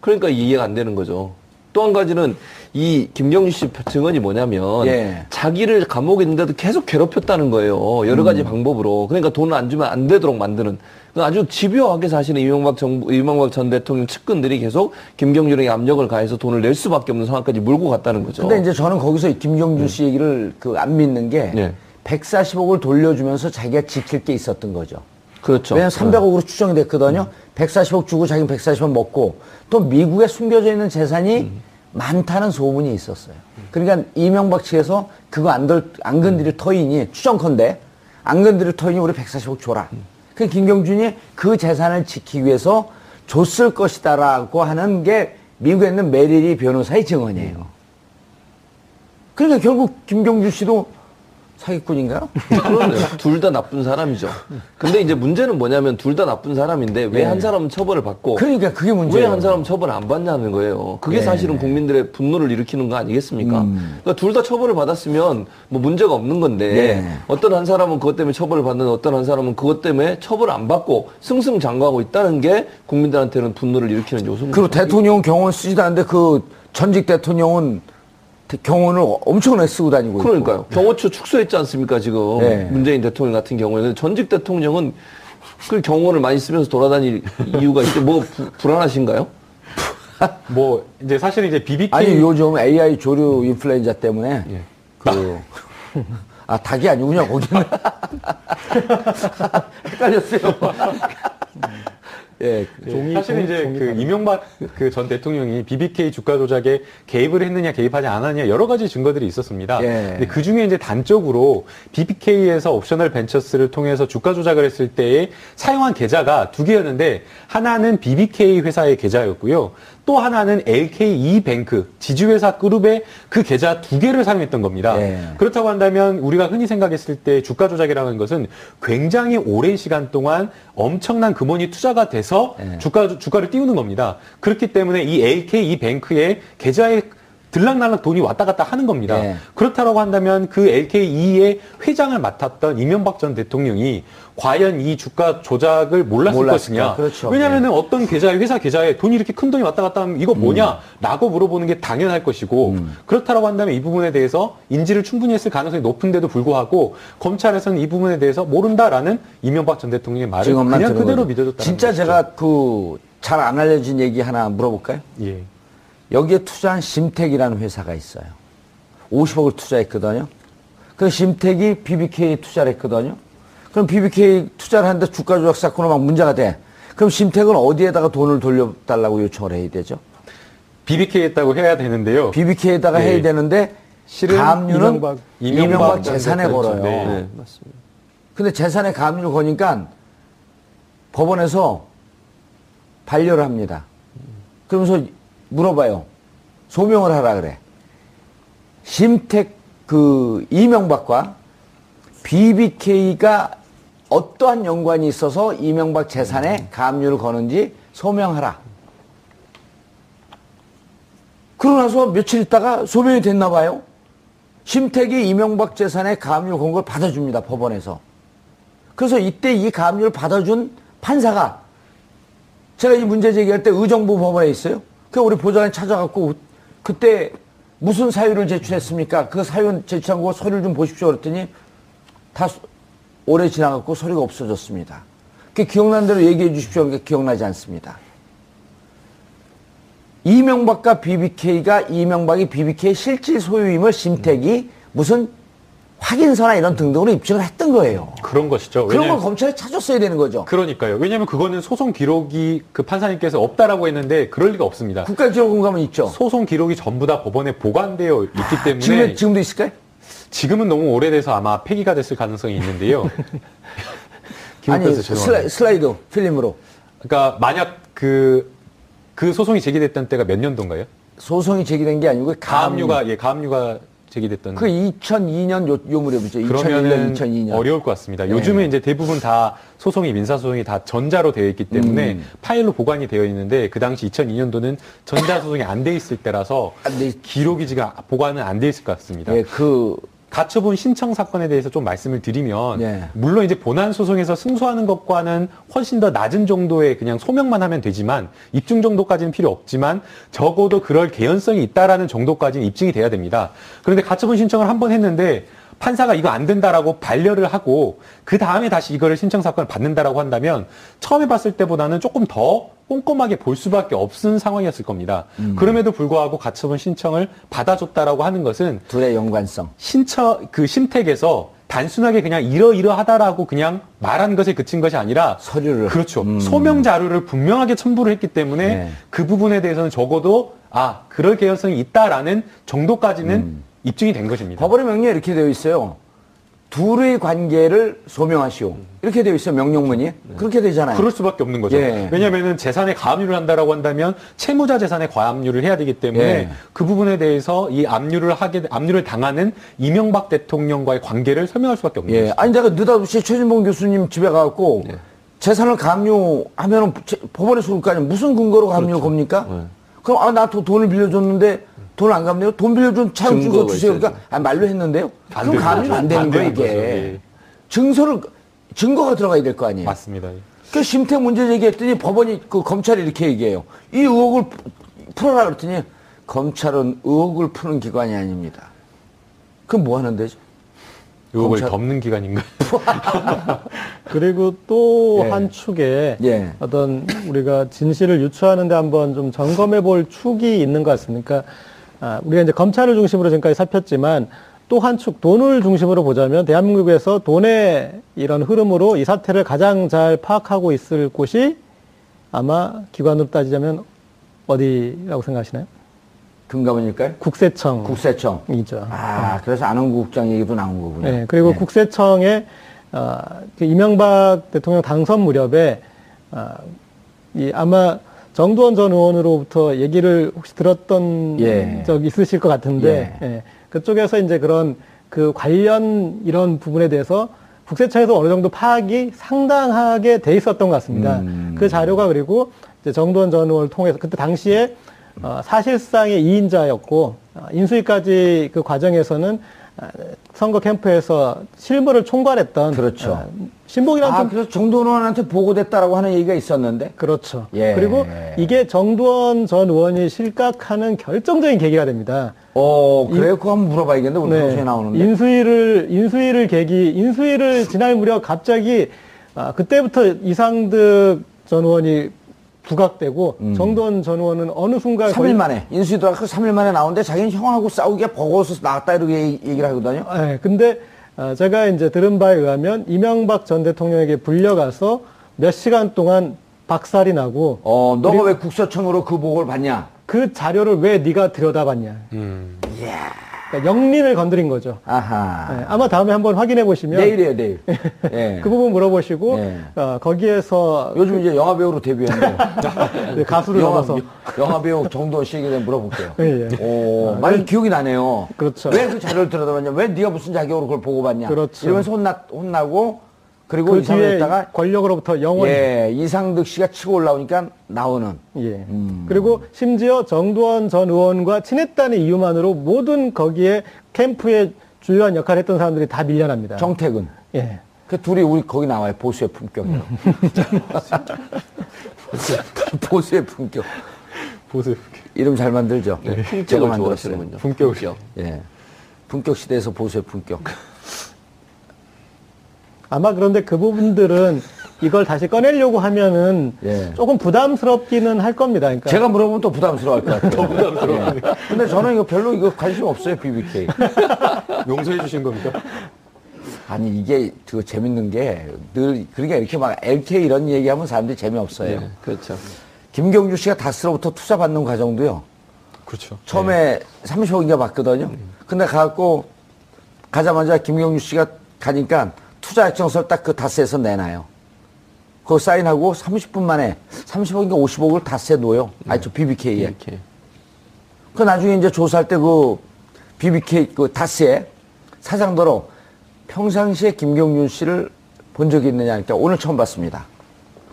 그러니까 이해가 안 되는 거죠. 또 한 가지는 이 김경준 씨 증언이 뭐냐면 예. 자기를 감옥에 있는데도 계속 괴롭혔다는 거예요. 여러 가지 방법으로. 그러니까 돈을 안 주면 안 되도록 만드는. 아주 집요하게 사실은 이명박 전 대통령 측근들이 계속 김경준에게 압력을 가해서 돈을 낼 수밖에 없는 상황까지 몰고 갔다는 거죠. 근데 이제 저는 거기서 김경준 씨 얘기를 안 믿는 게 네. 140억을 돌려주면서 자기가 지킬 게 있었던 거죠. 그렇죠. 왜냐면 300억으로 추정이 됐거든요. 140억 주고 자기는 140억 먹고 또 미국에 숨겨져 있는 재산이 많다는 소문이 있었어요. 그러니까 이명박 측에서 그거 안 건드릴 터이니 추정컨대 안 건드릴 터이니 우리 140억 줘라. 그 김경준이 그 재산을 지키기 위해서 줬을 것이다라고 하는 게 미국에 있는 메리리 변호사의 증언이에요. 그러니까 결국 김경준 씨도 사기꾼인가요? 그러네요. 둘 다 나쁜 사람이죠. 근데 이제 문제는 뭐냐면 둘 다 나쁜 사람인데 왜 한 사람은 처벌을 받고 그러니까 그게 문제예요. 왜 한 사람은 처벌을 안 받냐는 거예요. 그게 네. 사실은 국민들의 분노를 일으키는 거 아니겠습니까? 그러니까 둘 다 처벌을 받았으면 뭐 문제가 없는 건데 네. 어떤 한 사람은 그것 때문에 처벌을 받는 어떤 한 사람은 그것 때문에 처벌을 안 받고 승승장구하고 있다는 게 국민들한테는 분노를 일으키는 요소입니다. 그리고 대통령은 경호원 쓰지도 않는데 그 전직 대통령은 경호원을 엄청나게 쓰고 다니고 있고. 그러니까요. 경호처 축소했지 않습니까, 지금. 네. 문재인 대통령 같은 경우에는. 전직 대통령은 그 경호원을 많이 쓰면서 돌아다닐 이유가 있대. 뭐 불안하신가요? 뭐 이제 사실은 이제 BBK 아니 요즘 AI 조류 인플루엔자 때문에 예. 닭이 아니군요 거기는. 헷갈렸어요. 예. 사실은 이제 그 이명박 그 전 대통령이 BBK 주가 조작에 개입을 했느냐 개입하지 않았느냐 여러 가지 증거들이 있었습니다. 예. 근데 그 중에 이제 단적으로 BBK에서 옵셔널 벤처스를 통해서 주가 조작을 했을 때에 사용한 계좌가 두 개였는데 하나는 BBK 회사의 계좌였고요. 또 하나는 LKE 뱅크 지주회사 그룹의 그 계좌 두 개를 사용했던 겁니다. 예. 그렇다고 한다면 우리가 흔히 생각했을 때 주가 조작이라는 것은 굉장히 오랜 시간 동안 엄청난 금원이 투자가 돼서 예. 주가를 띄우는 겁니다. 그렇기 때문에 이 LKE 뱅크의 계좌에 들락날락 돈이 왔다 갔다 하는 겁니다. 예. 그렇다고 한다면 그 LKE의 회장을 맡았던 이명박 전 대통령이 과연 이 주가 조작을 몰랐을 것이냐. 그렇죠. 왜냐하면 어떤 계좌에 회사 계좌에 돈이 이렇게 큰 돈이 왔다 갔다 하면 이거 뭐냐라고 물어보는 게 당연할 것이고 그렇다고 한다면 이 부분에 대해서 인지를 충분히 했을 가능성이 높은데도 불구하고 검찰에서는 이 부분에 대해서 모른다라는 이명박 전 대통령의 말을 그냥 그대로 믿어줬다는 진짜 것이죠. 제가 그 잘 안 알려진 얘기 하나 물어볼까요? 예. 여기에 투자한 심택이라는 회사가 있어요. 50억을 투자했거든요. 그 심택이 BBK에 투자를 했거든요. 그럼 BBK 투자를 하는데 주가 조작 사건으로 막 문제가 돼. 그럼 심택은 어디에다가 돈을 돌려달라고 요청을 해야 되죠? BBK 했다고 해야 되는데요. BBK에다가 네. 해야 되는데 실은 가압류는 이명박 이명박 재산에 전 걸어요. 대통령. 네, 맞습니다. 근데 재산에 가압류를 거니까 법원에서 반려를 합니다. 그러면서 물어봐요. 소명을 하라 그래. 심택 그 이명박과 BBK가 어떠한 연관이 있어서 이명박 재산에 가압류를 거는지 소명하라. 그러고 나서 며칠 있다가 소명이 됐나 봐요. 심택이 이명박 재산에 가압류 건 걸 받아줍니다. 법원에서. 그래서 이때 이 가압류를 받아준 판사가 제가 이 문제 제기할 때 의정부 법원에 있어요. 그 우리 보좌관이 찾아갖고 그때 무슨 사유를 제출했습니까? 그 사유 제출한 거 서류를 좀 보십시오. 그랬더니 다 오래 지나갖고 서류가 없어졌습니다. 그 기억난 대로 얘기해 주십시오. 그러니까 기억나지 않습니다. 이명박과 BBK가 이명박이 BBK 실질 소유임을 심택이 무슨 확인서나 이런 등등으로 입증을 했던 거예요. 그런 것이죠. 그런 걸 검찰에 찾았어야 되는 거죠. 그러니까요. 왜냐하면 그거는 소송 기록이 그 판사님께서 없다라고 했는데 그럴 리가 없습니다. 국가기록원 가면 있죠. 소송 기록이 전부 다 법원에 보관되어 있기 때문에 지금도 있을까요? 지금은 너무 오래돼서 아마 폐기가 됐을 가능성이 있는데요. 아니 기록돼서 죄송합니다. 슬라이드 필름으로. 그러니까 만약 그 소송이 제기됐던 때가 몇 년도인가요? 소송이 제기된 게 아니고 가압류가 제기됐던. 그 2002년 요 무렵이죠. 2001년, 그러면은 2002년. 어려울 것 같습니다. 네. 요즘은 이제 대부분 다 소송이 민사소송이 다 전자로 되어 있기 때문에 파일로 보관이 되어 있는데 그 당시 2002년도는 전자소송이 안 돼 있을 때라서 기록이 지금 보관은 안 돼 있을 것 같습니다. 예, 가처분 신청 사건에 대해서 좀 말씀을 드리면 네. 물론 이제 본안 소송에서 승소하는 것과는 훨씬 더 낮은 정도의 그냥 소명만 하면 되지만 입증 정도까지는 필요 없지만 적어도 그럴 개연성이 있다라는 정도까지는 입증이 돼야 됩니다. 그런데 가처분 신청을 한 번 했는데 판사가 이거 안 된다라고 반려를 하고 그 다음에 다시 이거를 신청 사건을 받는다라고 한다면 처음에 봤을 때보다는 조금 더 꼼꼼하게 볼 수밖에 없는 상황이었을 겁니다. 그럼에도 불구하고 가처분 신청을 받아줬다라고 하는 것은 둘의 연관성. 심택에서 단순하게 그냥 이러이러하다라고 그냥 말한 것에 그친 것이 아니라 서류를. 그렇죠. 소명 자료를 분명하게 첨부를 했기 때문에 네. 그 부분에 대해서는 적어도 그럴 개연성이 있다라는 정도까지는 입증이 된 것입니다. 법원의 명령에 이렇게 되어 있어요. 둘의 관계를 소명하시오. 이렇게 되어 있어요. 명령문이. 그렇게 되잖아요. 그럴 수밖에 없는 거죠. 예. 왜냐하면 재산에 가압류를 한다라고 한다면 채무자 재산에 과압류를 해야 되기 때문에 예. 그 부분에 대해서 이 압류를 당하는 이명박 대통령과의 관계를 설명할 수밖에 없는 예. 거죠. 아니, 내가 느닷없이 최진봉 교수님 집에 가갖고 재산을 가압류하면 법원에 쏠 거 아니에요. 무슨 근거로 가압류 겁니까? 그럼 나 돈을 빌려줬는데 돈을 안 갚네요. 돈 빌려준 차용 증거 주세요. 그러니까 말로 했는데요. 그럼 가압류는 안 되는 거예요, 이게. 예. 증거가 들어가야 될 거 아니에요. 맞습니다. 그 심택 문제 제기했더니 법원이 검찰이 이렇게 얘기해요. 이 의혹을 풀어라 그랬더니 검찰은 의혹을 푸는 기관이 아닙니다. 그럼 뭐 하는 데죠? 의혹을 검찰- 덮는 기관인가요? 그리고 또 예. 한 축에 예. 어떤 우리가 진실을 유추하는데 한번 좀 점검해 볼 축이 있는 것 같습니다. 그러니까 우리가 이제 검찰을 중심으로 지금까지 살폈지만 또 한 축, 돈을 중심으로 보자면 대한민국에서 돈의 이런 흐름으로 이 사태를 가장 잘 파악하고 있을 곳이 아마 기관으로 따지자면 어디라고 생각하시나요? 금감원일까요? 국세청. 국세청이죠. 그래서 안원구 국장 얘기도 나온 거군요. 네, 그리고 국세청에 그 이명박 대통령 당선 무렵에 아마 정두원 전 의원으로부터 얘기를 혹시 들었던 적 있으실 것 같은데 그쪽에서 이제 그런 그 관련 이런 부분에 대해서 국세청에서 어느 정도 파악이 상당하게 돼 있었던 것 같습니다. 그 자료가 그리고 이제 정두원 전 의원을 통해서 그때 당시에 사실상의 2인자였고 인수위까지 그 과정에서는 선거 캠프에서 실무를 총괄했던 그렇죠. 신봉이라는 그래서 정두원 의원한테 보고됐다라고 하는 얘기가 있었는데. 그렇죠. 예. 그리고 이게 정두원 전 의원이 실각하는 결정적인 계기가 됩니다. 그래요? 그거 한번 물어봐야겠는데, 우리 방송에 나오는데. 인수위를 지날 무렵 갑자기, 그때부터 이상득 전 의원이 부각되고, 정두원 전 의원은 어느 순간 3일 만에, 인수위 들어가서 3일 만에 나오는데 자기는 형하고 싸우기가 버거워서 나왔다 이렇게 얘기를 하거든요. 네, 근데 제가 이제 들은 바에 의하면 이명박 전 대통령에게 불려가서 몇 시간 동안 박살이 나고, 너가 왜 국세청으로 그 보고를 받냐? 그 자료를 왜 네가 들여다봤냐. 그러니까 영린을 건드린 거죠. 아하. 네, 아마 다음에 한번 확인해 보시면 내일이에요, 내일. 예. 그 부분 물어보시고 거기에서 요즘 이제 영화배우로 데뷔했는데. 가수를 넘어서 영화배우 정두원 씨에게 대해 물어볼게요. 예. 많이 기억이 나네요. 그렇죠. 왜 그 자료를 들여다봤냐? 왜 네가 무슨 자격으로 그걸 보고받냐? 그렇죠. 이러면서 혼나고 그리고 그 2, 3년 뒤에 있다가 권력으로부터 영원히. 예, 이상득 씨가 치고 올라오니까 나오는. 예. 그리고 심지어 정두원 전 의원과 친했다는 이유만으로 모든 거기에 캠프에 주요한 역할을 했던 사람들이 다 밀려납니다. 정택은. 예. 그 둘이 우리 거기 나와요. 보수의 품격이요. 보수의 품격. 보세요. 이름 잘 만들죠. 네, 제가 품격을 만들었어요. 좋아하시는군요. 품격이요. 예. 품격 시대에서 보수의 품격. 아마 그런데 그 부분들은 이걸 다시 꺼내려고 하면은 예. 조금 부담스럽기는 할 겁니다. 그러니까 제가 물어보면 또 부담스러워할 것 같아요. 더 부담스러워. 근데 저는 이거 별로 이거 관심 없어요, BBK. 용서해 주신 겁니까? 아니, 이게 그 재밌는 게 늘, 그러니까 이렇게 막 LK 이런 얘기하면 사람들이 재미없어요. 네, 그렇죠. 김경주 씨가 다스로부터 투자 받는 과정도요. 그렇죠. 처음에 30억인가 받거든요. 근데 가갖고 가자마자 김경주 씨가 가니까 투자 약정서를 딱 그 다스에서 내놔요. 그거 사인하고 30분 만에 30억인가 50억을 다스에 놓여요. 아니, 저 BBK에. 이렇게. 그 나중에 이제 조사할 때 그 BBK 그 다스에 사장더러 평상시에 김경준 씨를 본 적이 있느냐 하니까 오늘 처음 봤습니다.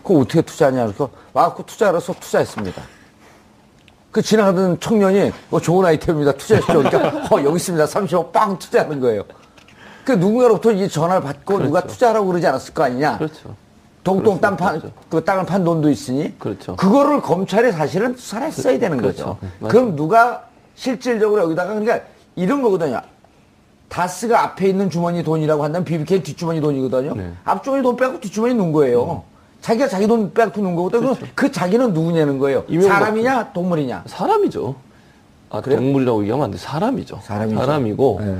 그거 어떻게 투자하냐 그래서 와갖고 투자하러서 투자했습니다. 그 지나가던 청년이 좋은 아이템입니다. 투자했죠. 그러니까 여기 있습니다. 30억 빵 투자하는 거예요. 그 누군가로부터 이 전화를 받고 그렇죠. 누가 투자하라고 그러지 않았을 거 아니냐. 그렇죠. 동동 그럴 수 땅 있죠. 그 땅을 판 돈도 있으니 그렇죠. 그거를 검찰이 사실은 수사를 했어야 되는 그렇죠. 거죠. 맞아요. 그럼 누가 실질적으로 여기다가 그러니까 이런 거거든요. 다스가 앞에 있는 주머니 돈이라고 한다면 BBK 뒷주머니 돈이거든요. 네. 앞주머니 돈 빼고 뒷주머니 넣은 거예요. 자기가 자기 돈 빼고 넣은 거거든요. 그 자기는 누구냐는 거예요. 이명박 사람이냐 동물이냐. 사람이죠. 아, 그래요? 동물이라고 얘기하면 안 돼. 사람이죠. 사람이죠. 사람이고, 네.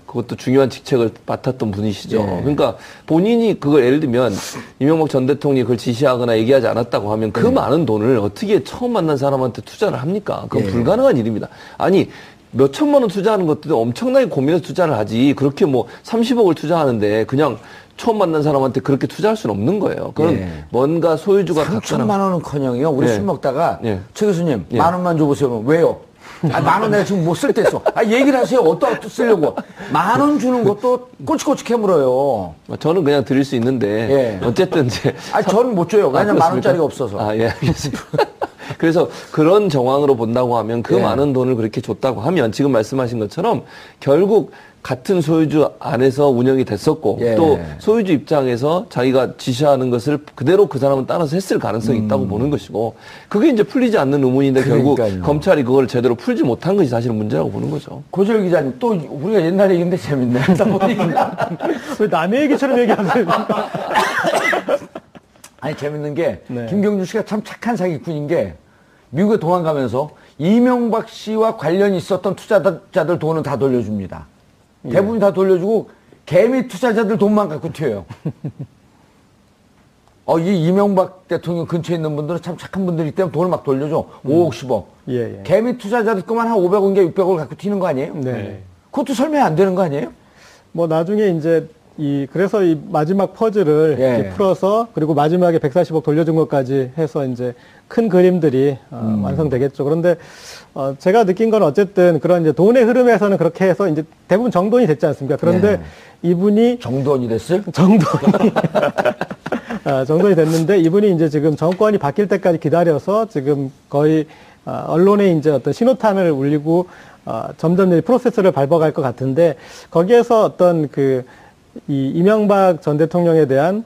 그것도 중요한 직책을 맡았던 분이시죠. 네. 그러니까 본인이 그걸 예를 들면 이명박 전 대통령이 그걸 지시하거나 얘기하지 않았다고 하면 그 많은 돈을 어떻게 처음 만난 사람한테 투자를 합니까? 그건 네. 불가능한 일입니다. 아니, 몇 천만 원 투자하는 것도 엄청나게 고민해서 투자를 하지. 그렇게 뭐 30억을 투자하는데 그냥 처음 만난 사람한테 그렇게 투자할 수는 없는 거예요. 그건 예. 뭔가 소유주가 3천만 원은커녕요. 우리 예. 술 먹다가 예. 최 교수님 예. 10,000원만 줘보세요. 그러면 왜요? 아, 10,000원 내가 지금 못 쓸 때 써. 아, 얘기를 하세요. 어디다 쓰려고. 10,000원 주는 것도 꼬치꼬치 캐물어요. 저는 그냥 드릴 수 있는데 예. 어쨌든 이제 아, 저는 못 줘요. 왜냐면 그렇습니까? 10,000원짜리가 없어서. 아, 예, 알겠습니다. 그래서 그런 정황으로 본다고 하면 그 예. 많은 돈을 그렇게 줬다고 하면 지금 말씀하신 것처럼 결국 같은 소유주 안에서 운영이 됐었고 예. 또 소유주 입장에서 자기가 지시하는 것을 그대로 그 사람은 따라서 했을 가능성이 있다고 보는 것이고 그게 이제 풀리지 않는 의문인데 결국 그러니까요. 검찰이 그걸 제대로 풀지 못한 것이 사실은 문제라고 보는 거죠. 고재열 기자님, 또 우리가 옛날 얘기인데 재밌네. 하다 보니까. 왜 남의 얘기처럼 얘기하세요? 아니, 재밌는 게, 네. 김경준 씨가 참 착한 사기꾼인 게, 미국에 도망가면서 이명박 씨와 관련이 있었던 투자자들 돈은 다 돌려줍니다. 대부분 다 돌려주고, 개미 투자자들 돈만 갖고 튀어요. 이 이명박 대통령 근처에 있는 분들은 참 착한 분들이기 때문에 돈을 막 돌려줘. 5억, 10억. 예, 예. 개미 투자자들 것만 한 500원인가 600원을 갖고 튀는 거 아니에요? 네. 그것도 설명이 안 되는 거 아니에요? 뭐 나중에 이제 그래서 이 마지막 퍼즐을 예. 이렇게 풀어서 그리고 마지막에 140억 돌려준 것까지 해서 이제 큰 그림들이 완성되겠죠. 그런데 제가 느낀 건 어쨌든 그런 이제 돈의 흐름에서는 그렇게 해서 이제 대부분 정돈이 됐지 않습니까? 그런데 네. 이분이 정돈이 됐어요? 정돈이 정돈이 됐는데 이분이 이제 지금 정권이 바뀔 때까지 기다려서 지금 거의 언론에 이제 어떤 신호탄을 울리고 점점 이 프로세스를 밟아갈 것 같은데 거기에서 어떤 이 이명박 전 대통령에 대한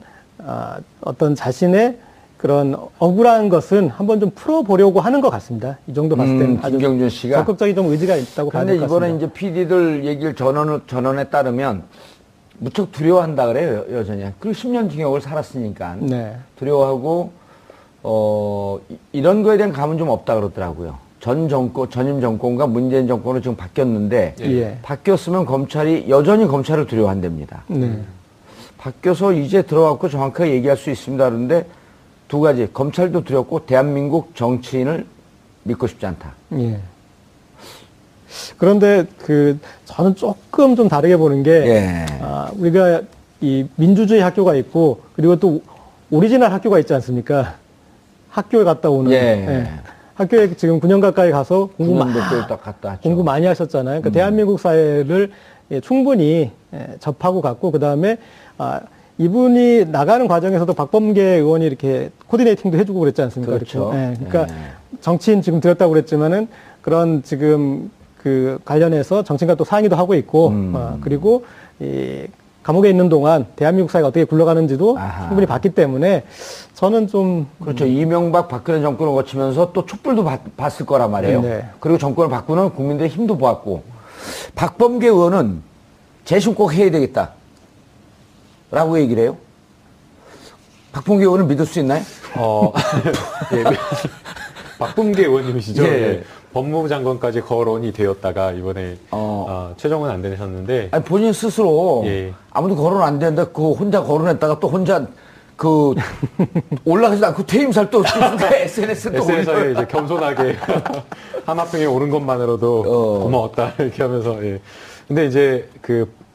어떤 자신의 그런 억울한 것은 한번 좀 풀어보려고 하는 것 같습니다. 이 정도 봤을 때는 아주 김경준 씨가. 적극적인 좀 의지가 있다고 봐야 근데 될 것 같습니다. 이번에 이제 PD들 얘기를 전원에 따르면 무척 두려워한다 그래요, 여전히. 그리고 10년 징역을 살았으니까. 네. 두려워하고, 이런 거에 대한 감은 좀 없다 그러더라고요. 전임 정권과 문재인 정권으로 지금 바뀌었는데, 예. 바뀌었으면 검찰이, 여전히 검찰을 두려워한답니다. 네. 바뀌어서 이제 들어가고 정확하게 얘기할 수 있습니다. 그런데 두 가지. 검찰도 두렵고, 대한민국 정치인을 믿고 싶지 않다. 예. 그런데 저는 조금 좀 다르게 보는 게, 예. 우리가 이 민주주의 학교가 있고, 그리고 또 오리지널 학교가 있지 않습니까? 학교에 갔다 오는. 예. 학교에 지금 9년 가까이 가서 공부 딱 갔다 왔죠. 공부 많이 하셨잖아요. 그러니까 대한민국 사회를 충분히 접하고 갔고, 그 다음에, 이분이 나가는 과정에서도 박범계 의원이 이렇게 코디네이팅도 해주고 그랬지 않습니까? 그렇죠. 예, 그러니까 정치인 지금 들었다고 그랬지만은 그런 지금 그 관련해서 정치인과 또 상의도 하고 있고, 그리고 이 감옥에 있는 동안 대한민국 사회가 어떻게 굴러가는지도 아하. 충분히 봤기 때문에 저는 좀 그렇죠. 이명박 박근혜 정권을 거치면서 또 촛불도 봤을 거란 말이에요. 네. 그리고 정권을 바꾸는 국민들의 힘도 보았고, 박범계 의원은 재심 꼭 해야 되겠다 라고 얘기를 해요. 박범계 의원을 믿을 수 있나요? 예, 박범계 의원님이시죠? 예. 예. 법무부 장관까지 거론이 되었다가 이번에 최종은 안 되셨는데 아니, 본인 스스로 예. 아무도 거론 안 되는데 그 혼자 거론했다가 또 혼자 그 올라가지도 않고 퇴임살 또 SNS에 또 SNS에 이제 겸손하게 하마평에 오른 것만으로도 고마웠다 이렇게 하면서 예. 근데 이제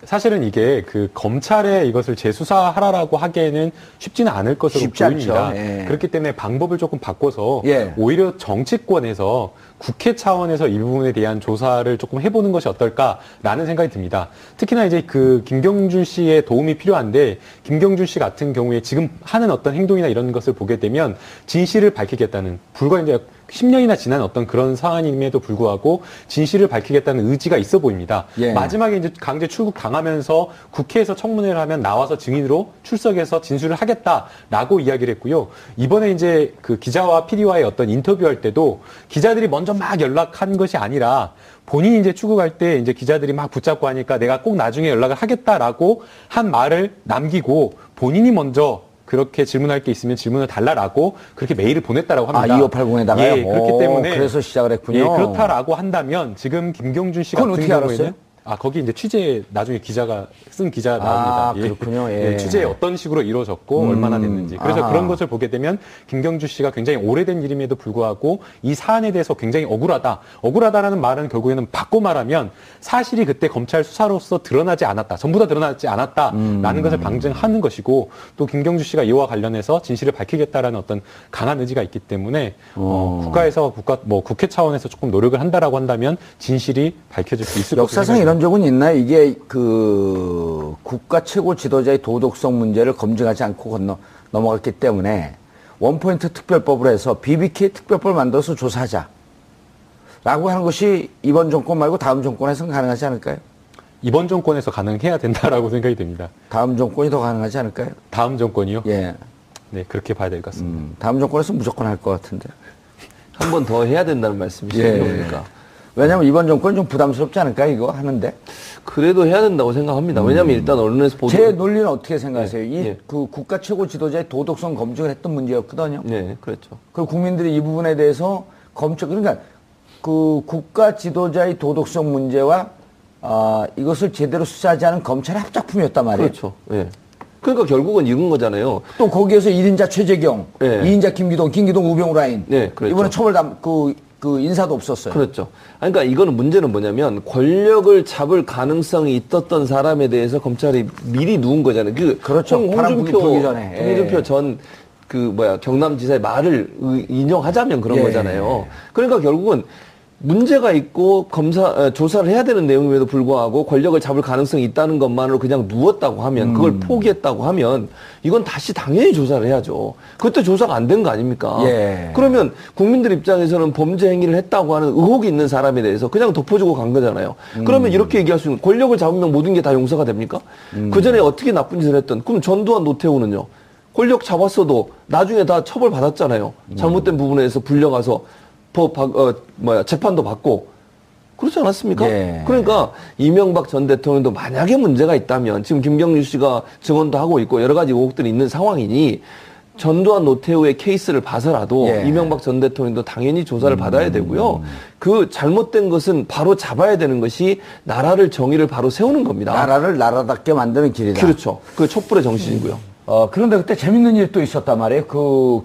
사실은 이게 검찰에 이것을 재수사하라라고 하기에는 쉽지는 않을 것으로 쉽지 보입니다. 않죠. 예. 그렇기 때문에 방법을 조금 바꿔서 예. 오히려 정치권에서 국회 차원에서 이 부분에 대한 조사를 조금 해보는 것이 어떨까라는 생각이 듭니다. 특히나 이제 김경준 씨의 도움이 필요한데 김경준 씨 같은 경우에 지금 하는 어떤 행동이나 이런 것을 보게 되면 진실을 밝히겠다는 불과 이제 10년이나 지난 어떤 그런 상황임에도 불구하고 진실을 밝히겠다는 의지가 있어 보입니다. 예. 마지막에 이제 강제 출국 당하면서 국회에서 청문회를 하면 나와서 증인으로 출석해서 진술을 하겠다라고 이야기를 했고요. 이번에 이제 기자와 PD와의 어떤 인터뷰할 때도 기자들이 먼저 막 연락한 것이 아니라 본인이 이제 출국할 때 이제 기자들이 막 붙잡고 하니까 내가 꼭 나중에 연락을 하겠다라고 한 말을 남기고 본인이 먼저 그렇게 질문할 게 있으면 질문을 달라라고 그렇게 메일을 보냈다라고 합니다. 2580에다가요? 예, 그렇기 때문에 그래서 시작을 했군요. 예, 그렇다라고 한다면 지금 김경준 씨 그건 같은 어떻게 경우에는 알았어요? 거기 이제 취재 나중에 기자가 쓴 기자 나옵니다. 그렇군요. 예. 취재 어떤 식으로 이루어졌고 얼마나 됐는지. 그래서 아하. 그런 것을 보게 되면 김경준 씨가 굉장히 오래된 일임에도 불구하고 이 사안에 대해서 굉장히 억울하다. 억울하다라는 말은 결국에는 바꿔 말하면 사실이 그때 검찰 수사로서 드러나지 않았다. 전부 다 드러나지 않았다라는 것을 방증하는 것이고 또 김경준 씨가 이와 관련해서 진실을 밝히겠다라는 어떤 강한 의지가 있기 때문에 국회 차원에서 조금 노력을 한다라고 한다면 진실이 밝혀질 수 있을 것으로 역사상 이런 적은 있나요? 이게 국가 최고 지도자의 도덕성 문제를 검증하지 않고 넘어갔기 때문에 원포인트 특별법을 해서 BBK 특별법을 만들어서 조사하자 라고 하는 것이 이번 정권 말고 다음 정권에서는 가능하지 않을까요? 이번 정권에서 가능해야 된다라고 생각이 됩니다. 다음 정권이 더 가능하지 않을까요? 다음 정권이요? 예. 네, 그렇게 봐야 될 것 같습니다. 다음 정권에서 무조건 할 것 같은데. 한 번 더 해야 된다는 말씀이시죠? 예. 그러니까. 왜냐하면 이번 정권은 좀 부담스럽지 않을까요? 이거 하는데. 그래도 해야 된다고 생각합니다. 왜냐하면 일단 언론에서 보도. 제 논리는 어떻게 생각하세요? 예. 국가 최고 지도자의 도덕성 검증을 했던 문제였거든요. 네, 그렇죠. 그리고 국민들이 이 부분에 대해서 그러니까 국가 지도자의 도덕성 문제와 이것을 제대로 수사하지 않은 검찰의 합작품이었단 말이에요. 그렇죠. 예. 그러니까 결국은 이런 거잖아요. 또 거기에서 1인자 최재경, 예. 2인자 김기동, 우병우 라인. 네, 그렇죠. 이번에 처벌 인사도 없었어요. 그렇죠. 그러니까 이거는 문제는 뭐냐면 권력을 잡을 가능성이 있었던 사람에 대해서 검찰이 미리 누운 거잖아요. 그렇죠. 바람 불기 전에. 홍준표 전 경남지사의 말을 인용하자면 그런 예. 거잖아요. 그러니까 결국은 문제가 있고 조사를 해야 되는 내용임에도 불구하고 권력을 잡을 가능성이 있다는 것만으로 그냥 누웠다고 하면 그걸 포기했다고 하면 이건 다시 당연히 조사를 해야죠. 그때 조사가 안 된 거 아닙니까? 예. 그러면 국민들 입장에서는 범죄 행위를 했다고 하는 의혹이 있는 사람에 대해서 그냥 덮어주고 간 거잖아요. 그러면 이렇게 얘기할 수 있는 권력을 잡으면 모든 게 다 용서가 됩니까? 그 전에 어떻게 나쁜 짓을 했던 그럼 전두환 노태우는요. 권력 잡았어도 나중에 다 처벌 받았잖아요. 잘못된 부분에서 불려가서 재판도 받고 그렇지 않았습니까? 예. 그러니까 이명박 전 대통령도 만약에 문제가 있다면 지금 김경준 씨가 증언도 하고 있고 여러 가지 의혹들이 있는 상황이니 전두환 노태우의 케이스를 봐서라도 예. 이명박 전 대통령도 당연히 조사를 받아야 되고요. 그 잘못된 것은 바로 잡아야 되는 것이 나라를 정의를 바로 세우는 겁니다. 나라를 나라답게 만드는 길이다. 그렇죠. 그 촛불의 정신이고요. 그런데 그때 재밌는 일도 있었단 말이에요.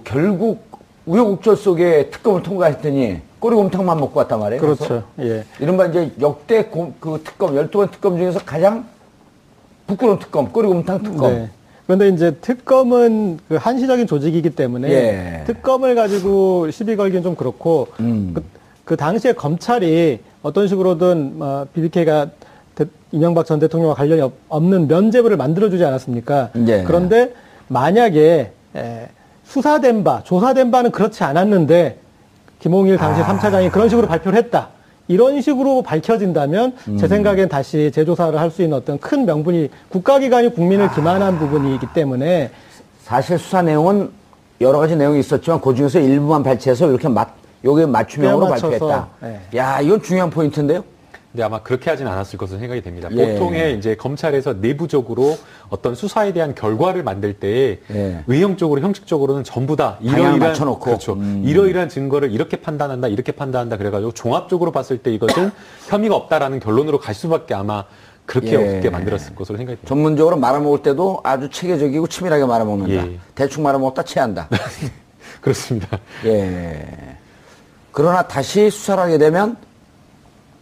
결국 우여곡절 속에 특검을 통과했더니 꼬리곰탕만 먹고 왔단 말이에요. 그렇죠. 예. 이른바 이제 역대 특검, 12번 특검 중에서 가장 부끄러운 특검, 꼬리곰탕 특검. 네. 그런데 이제 특검은 한시적인 조직이기 때문에 예. 특검을 가지고 시비 걸기는 좀 그렇고 그 당시에 검찰이 어떤 식으로든 BBK가 이명박 전 대통령과 관련이 없는 면죄부를 만들어주지 않았습니까? 예. 그런데 만약에 수사된 바, 조사된 바는 그렇지 않았는데 김홍일 당시 3차장이 그런 식으로 발표를 했다. 이런 식으로 밝혀진다면 제 생각엔 다시 재조사를 할 수 있는 어떤 큰 명분이 국가기관이 국민을 기만한 부분이기 때문에 사실 수사 내용은 여러 가지 내용이 있었지만 그 중에서 일부만 발췌해서 이렇게 요게 맞춤형으로 맞춰서, 발표했다. 예. 야, 이건 중요한 포인트인데요. 근데 아마 그렇게 하진 않았을 것으로 생각이 됩니다. 예. 보통의 이제 검찰에서 내부적으로 어떤 수사에 대한 결과를 만들 때 예. 외형적으로 형식적으로는 전부 다 방향을 이러이러한 맞춰놓고. 그렇죠. 이러이러한 증거를 이렇게 판단한다, 이렇게 판단한다 그래가지고 종합적으로 봤을 때 이것은 혐의가 없다라는 결론으로 갈 수밖에 아마 그렇게 예. 없게 만들었을 것으로 생각이 듭니다. 전문적으로 말아먹을 때도 아주 체계적이고 치밀하게 말아먹는다. 예. 대충 말아먹다 체한다. 그렇습니다. 예. 그러나 다시 수사를 하게 되면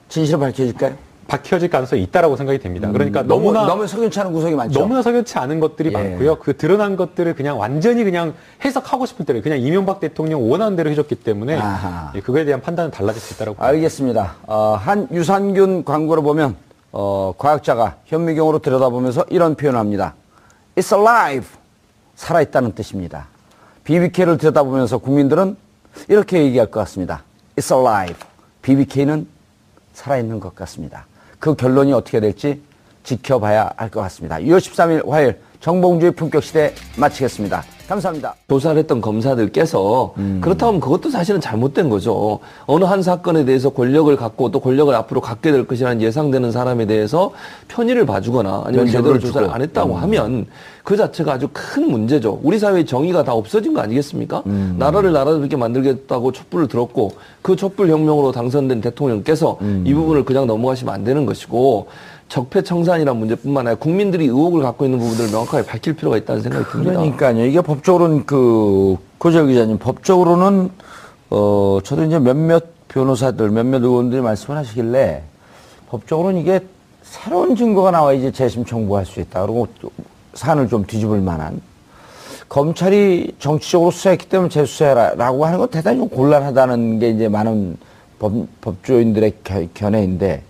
진실을 밝혀질까요? 밝혀질 가능성이 있다라고 생각이 됩니다. 그러니까 너무나 석연치 않은 구석이 많죠. 너무나 석연치 않은 것들이 예. 많고요. 그 드러난 것들을 그냥 완전히 그냥 해석하고 싶은 대로 그냥 이명박 대통령 원하는 대로 해줬기 때문에 아하. 예, 그거에 대한 판단은 달라질 수 있다라고 봅니다. 알겠습니다. 한 유산균 광고를 보면 과학자가 현미경으로 들여다보면서 이런 표현을 합니다. It's alive. 살아있다는 뜻입니다. BBK를 들여다보면서 국민들은 이렇게 얘기할 것 같습니다. It's alive. BBK는 살아있는 것 같습니다. 그 결론이 어떻게 될지 지켜봐야 할 것 같습니다. 6월 13일 화요일 정봉주의 품격시대 마치겠습니다. 감사합니다. 조사를 했던 검사들께서 그렇다면 그것도 사실은 잘못된 거죠. 어느 한 사건에 대해서 권력을 갖고 또 권력을 앞으로 갖게 될 것이라는 예상되는 사람에 대해서 편의를 봐주거나 아니면 제대로 조사를 안 했다고 하면 그 자체가 아주 큰 문제죠. 우리 사회의 정의가 다 없어진 거 아니겠습니까? 나라를 나라답게 만들겠다고 촛불을 들었고 그 촛불 혁명으로 당선된 대통령께서 이 부분을 그냥 넘어가시면 안 되는 것이고 적폐청산이라는 문제뿐만 아니라 국민들이 의혹을 갖고 있는 부분들을 명확하게 밝힐 필요가 있다는 생각이 듭니다. 그러니까요. 이게 법적으로는 고재열 기자님, 법적으로는 저도 이제 몇몇 변호사들, 몇몇 의원들이 말씀을 하시길래 법적으로는 이게 새로운 증거가 나와야지 재심 청구할 수 있다. 그리고 사안을 좀 뒤집을 만한. 검찰이 정치적으로 수사했기 때문에 재수사해라라고 하는 건 대단히 좀 곤란하다는 게 이제 많은 법조인들의 견해인데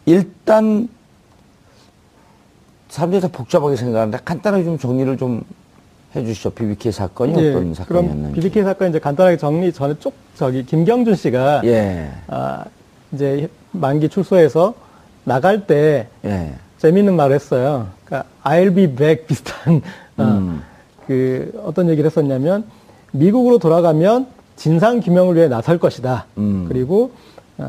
일단 사람들이 다 복잡하게 생각하는데 간단하게 좀 정리를 좀 해주시죠. BBK 사건이 어떤 사건이었는지. 그럼 BBK 사건 이제 간단하게 정리 전에 김경준 씨가 예. 이제 만기 출소해서 나갈 때 예. 재미있는 말을 했어요. 그러니까 I'll be back 비슷한 어떤 얘기를 했었냐면 미국으로 돌아가면 진상 규명을 위해 나설 것이다. 그리고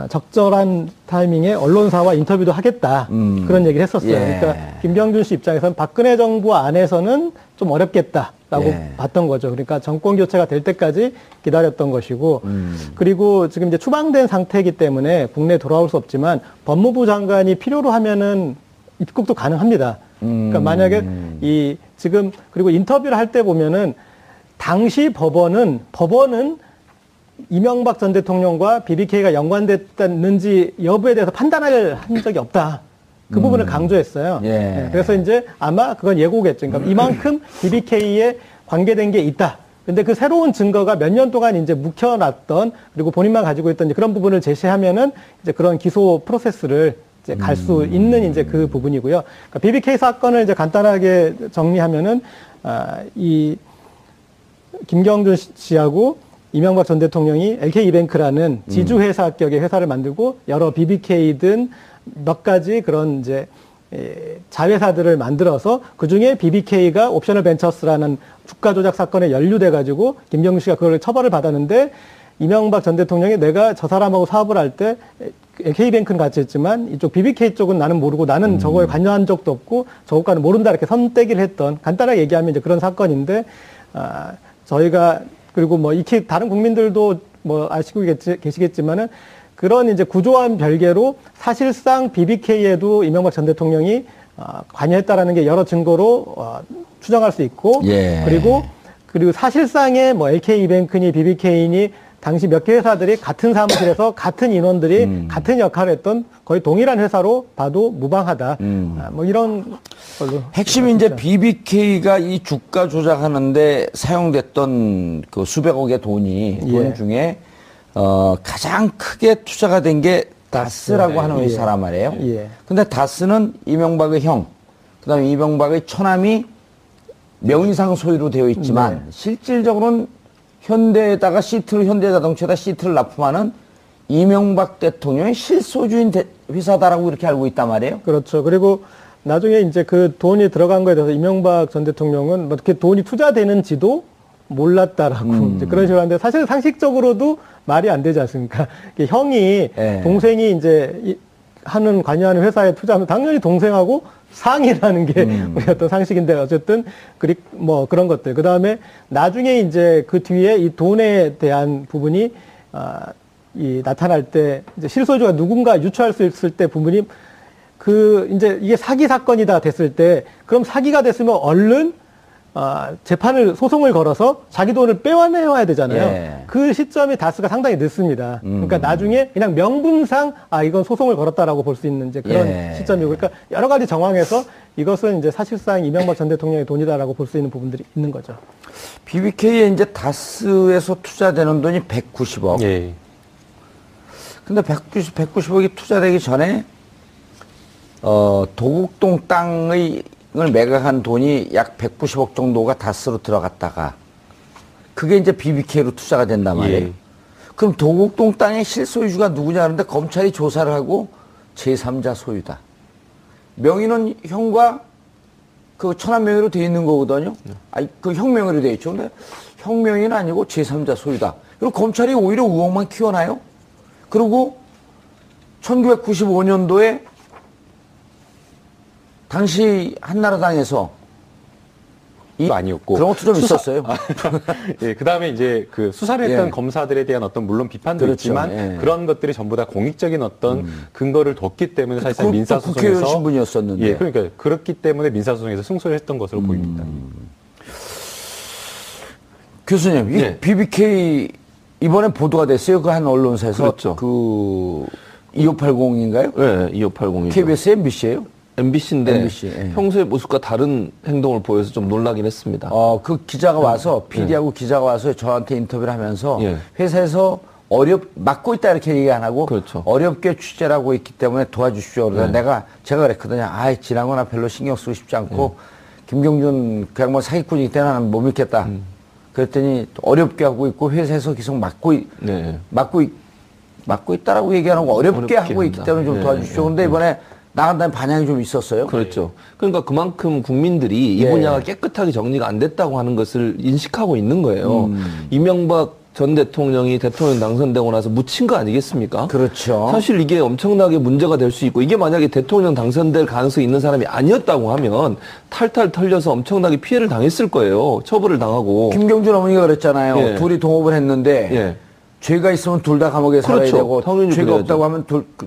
적절한 타이밍에 언론사와 인터뷰도 하겠다. 그런 얘기를 했었어요. 예. 그러니까 김경준 씨 입장에서는 박근혜 정부 안에서는 좀 어렵겠다라고 예. 봤던 거죠. 그러니까 정권 교체가 될 때까지 기다렸던 것이고, 그리고 지금 이제 추방된 상태이기 때문에 국내에 돌아올 수 없지만 법무부 장관이 필요로 하면은 입국도 가능합니다. 그러니까 만약에 지금 그리고 인터뷰를 할 때 보면은 당시 법원은 이명박 전 대통령과 BBK가 연관됐는지 여부에 대해서 판단을 한 적이 없다. 그 부분을 강조했어요. 예. 네, 그래서 이제 아마 그건 예고겠죠. 그러니까 이만큼 BBK에 관계된 게 있다. 근데 그 새로운 증거가 몇 년 동안 이제 묵혀놨던 그리고 본인만 가지고 있던 이제 그런 부분을 제시하면은 이제 그런 기소 프로세스를 이제 갈 수 있는 이제 그 부분이고요. 그러니까 BBK 사건을 이제 간단하게 정리하면은 이 김경준 씨하고 이명박 전 대통령이 LK이뱅크라는 지주회사격의 회사를 만들고 여러 BBK든 몇 가지 그런 이제 자회사들을 만들어서 그 중에 BBK가 옵셔널 벤처스라는 주가 조작 사건에 연루돼 가지고 김경준 씨가 그걸 처벌을 받았는데 이명박 전 대통령이 내가 저 사람하고 사업을 할 때 LK뱅크는 같이 했지만 이쪽 BBK 쪽은 나는 모르고 나는 저거에 관여한 적도 없고 저것과는 모른다 이렇게 선떼기를 했던 간단하게 얘기하면 이제 그런 사건인데 저희가 그리고 뭐 익히 다른 국민들도 뭐 아시고 계시겠지만은 그런 이제 구조와는 별개로 사실상 BBK에도 이명박 전 대통령이 관여했다라는 게 여러 증거로 추정할 수 있고 예. 그리고 사실상의 뭐 LK이뱅크니 BBK니 당시 몇 개 회사들이 같은 사무실에서 같은 인원들이 같은 역할을 했던 거의 동일한 회사로 봐도 무방하다. 뭐 이런 걸로. 핵심이 이제 BBK가 이 주가 조작하는데 사용됐던 그 수백억의 돈 예. 중에 가장 크게 투자가 된 게 다스라고 하는 예. 회사란 말이에요. 예. 근데 다스는 이명박의 형, 그다음에 이명박의 처남이 명의상 소유로 되어 있지만 실질적으로는 현대에다가 현대자동차에다 시트를 납품하는 이명박 대통령의 실소주인 회사다라고 이렇게 알고 있단 말이에요. 그렇죠. 그리고 나중에 이제 그 돈이 들어간 거에 대해서 이명박 전 대통령은 뭐 이렇게 돈이 투자되는지도 몰랐다라고 이제 그런 식으로 하는데 사실 상식적으로도 말이 안 되지 않습니까? 형이 예. 동생이 이제 관여하는 회사에 투자하면 당연히 동생하고 상의라는 게 우리 어떤 상식인데 어쨌든 뭐 그런 것들. 그 다음에 나중에 이제 그 뒤에 이 돈에 대한 부분이 나타날 때 이제 실소유주가 누군가 유추할 수 있을 때 부분이 이제 이게 사기 사건이다 됐을 때 그럼 사기가 됐으면 얼른 소송을 걸어서 자기 돈을 빼와내야 되잖아요. 예. 그 시점이 다스가 상당히 늦습니다. 그러니까 나중에 그냥 명분상 이건 소송을 걸었다라고 볼 수 있는 이제 그런 예. 시점이고, 그러니까 여러 가지 정황에서 이것은 이제 사실상 이명박 전 대통령의 돈이다라고 볼 수 있는 부분들이 있는 거죠. BBK에 이제 다스에서 투자되는 돈이 190억. 예. 근데 190억이 투자되기 전에 도곡동 땅을 매각한 돈이 약 190억 정도가 다스로 들어갔다가 그게 이제 BBK로 투자가 된단 말이에요. 예. 그럼 도곡동 땅의 실소유주가 누구냐 하는데 검찰이 조사를 하고 제3자 소유다. 명의는 형과 그 처남 명의로 돼 있는 거거든요. 아니, 그 형 명의로 돼 있죠. 근데 형 명의는 아니고 제3자 소유다. 그리고 검찰이 오히려 의혹만 키워나요. 그리고 1995년도에 당시 한나라당에서 아니었고 그런 것도 좀 있었어요. 예, 그다음에 이제 그 수사를 했던 예. 검사들에 대한 어떤 물론 비판도 그렇죠. 있지만 예. 그런 것들이 전부 다 공익적인 어떤 근거를 뒀기 때문에 사실상 그것도 민사소송에서 국회의원 신분이었었는데. 예, 그러니까 그렇기 때문에 민사소송에서 승소를 했던 것으로 보입니다. 교수님, 이 네. BBK 이번에 보도가 됐어요. 그 한 언론사에서 그렇죠. 그 2580인가요? 네, 2580이죠. KBS, MBC예요? MBC인데 MBC, 예. 평소의 모습과 다른 행동을 보여서 좀 놀라긴 했습니다. 그 기자가 와서 PD하고 기자가 와서 저한테 인터뷰를 하면서 예. 회사에서 맡고 있다 이렇게 얘기 안 하고 그렇죠. 어렵게 취재를 하고 있기 때문에 도와주십시오. 그래서 제가 그랬거든요. 지난 거나 별로 신경 쓰고 싶지 않고 김경준 그냥 뭐 사기꾼이기 때문에 나는 못 믿겠다. 그랬더니 어렵게 하고 있고 회사에서 계속 맡고 있다라고 얘기하는 거 어렵게 하고 있기 한다. 때문에 좀 네, 도와주십시오. 그런데 이번에 나간 다음에 반향이 좀 있었어요. 그렇죠. 그러니까 그만큼 국민들이 이 예. 분야가 깨끗하게 정리가 안 됐다고 하는 것을 인식하고 있는 거예요. 이명박 전 대통령이 대통령 당선되고 나서 묻힌 거 아니겠습니까? 그렇죠. 사실 이게 엄청나게 문제가 될 수 있고 이게 만약에 대통령 당선될 가능성이 있는 사람이 아니었다고 하면 탈탈 털려서 엄청나게 피해를 당했을 거예요. 처벌을 당하고. 김경준 어머니가 그랬잖아요. 예. 둘이 동업을 했는데 예. 죄가 있으면 둘 다 감옥에 살아야 그렇죠. 되고 당연히 죄가 그래야죠. 없다고 하면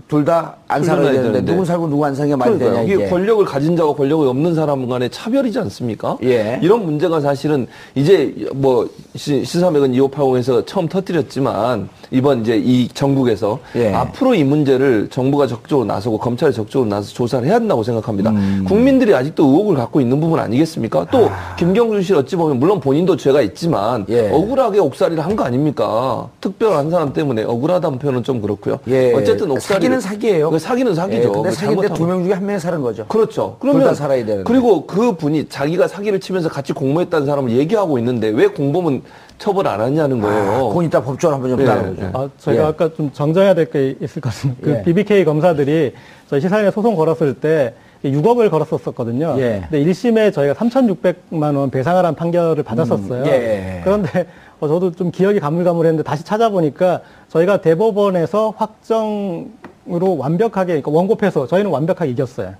둘 다 안 살아야 풀려나야 되는데 되는데. 누군 살고 누구 안 사는 게 말이 되냐 그러니까요. 이게. 이게 권력을 가진 자와 권력이 없는 사람 간의 차별이지 않습니까? 예. 이런 문제가 사실은 이제 뭐 시사맥은 2580에서 처음 터뜨렸지만 이번 이제 이 전국에서 예. 앞으로 이 문제를 정부가 적극적으로 나서고 검찰이 적극적으로 나서 조사를 해야 한다고 생각합니다. 국민들이 아직도 의혹을 갖고 있는 부분 아니겠습니까? 또 김경준 씨 어찌 보면 물론 본인도 죄가 있지만 예. 억울하게 옥살이를 한 거 아닙니까? 특별한 사람 때문에 억울하다는 표현은 좀 그렇고요. 예. 어쨌든 옥살이 사기는 사기예요. 사기는 사기죠. 근데 그 사기인데 잘못하면. 두 명 중에 한 명이 사는 거죠. 그렇죠. 둘 다 살아야 되는데. 그리고 그 분이 자기가 사기를 치면서 같이 공모했다는 사람을 얘기하고 있는데 왜 공범은 처벌 안 하냐는 거예요. 그건 이따 법적으로 한번 좀 예, 따라보죠. 제가 예. 아까 좀 정정해야 될 게 있을 것 같습니다. 그 예. BBK 검사들이 저희 시사인에 소송 걸었을 때 6억을 걸었었거든요. 예. 근데 1심에 저희가 3,600만 원 배상하라는 판결을 받았었어요. 예. 그런데 저도 좀 기억이 가물가물했는데 다시 찾아보니까 저희가 대법원에서 확정으로 완벽하게, 그러니까 원고패소 저희는 완벽하게 이겼어요.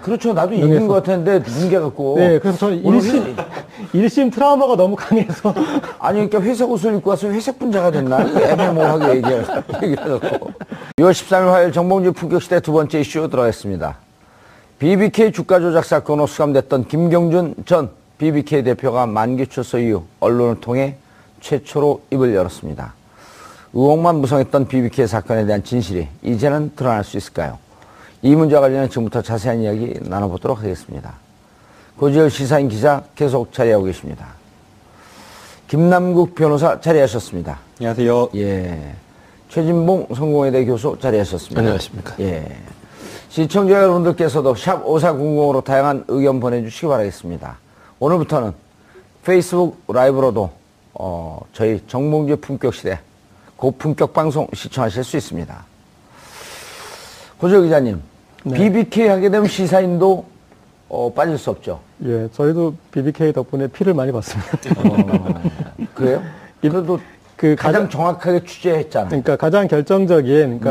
그렇죠. 나도 이긴 것 같았는데 뭉개갖고. 네, 그래서 저는 1심 트라우마가 너무 강해서. 아니, 그러니까 회색 옷을 입고 와서 회색 분자가 됐나? 애매모호하게 얘기해놓고. 6월 13일 화요일 정봉주 품격시대 두 번째 이슈 들어가겠습니다. BBK 주가 조작 사건으로 수감됐던 김경준 전 BBK 대표가 만기 출소 이후 언론을 통해 최초로 입을 열었습니다. 의혹만 무성했던 BBK 사건에 대한 진실이 이제는 드러날 수 있을까요? 이 문제와 관련해 지금부터 자세한 이야기 나눠보도록 하겠습니다. 고지열 시사인 기자 계속 자리하고 계십니다. 김남국 변호사 자리하셨습니다. 안녕하세요. 예. 최진봉 성공회대 교수 자리하셨습니다. 안녕하십니까. 예. 시청자 여러분들께서도 샵 5400으로 다양한 의견 보내주시기 바라겠습니다. 오늘부터는 페이스북 라이브로도 저희 정봉주의 품격시대 고품격 방송 시청하실 수 있습니다. 고조 기자님, 네. BBK 하게 되면 시사인도 빠질 수 없죠. 예, 저희도 BBK 덕분에 피를 많이 봤습니다. 그래요? 그래도 그 가장 정확하게 취재했잖아요. 그러니까 가장 결정적인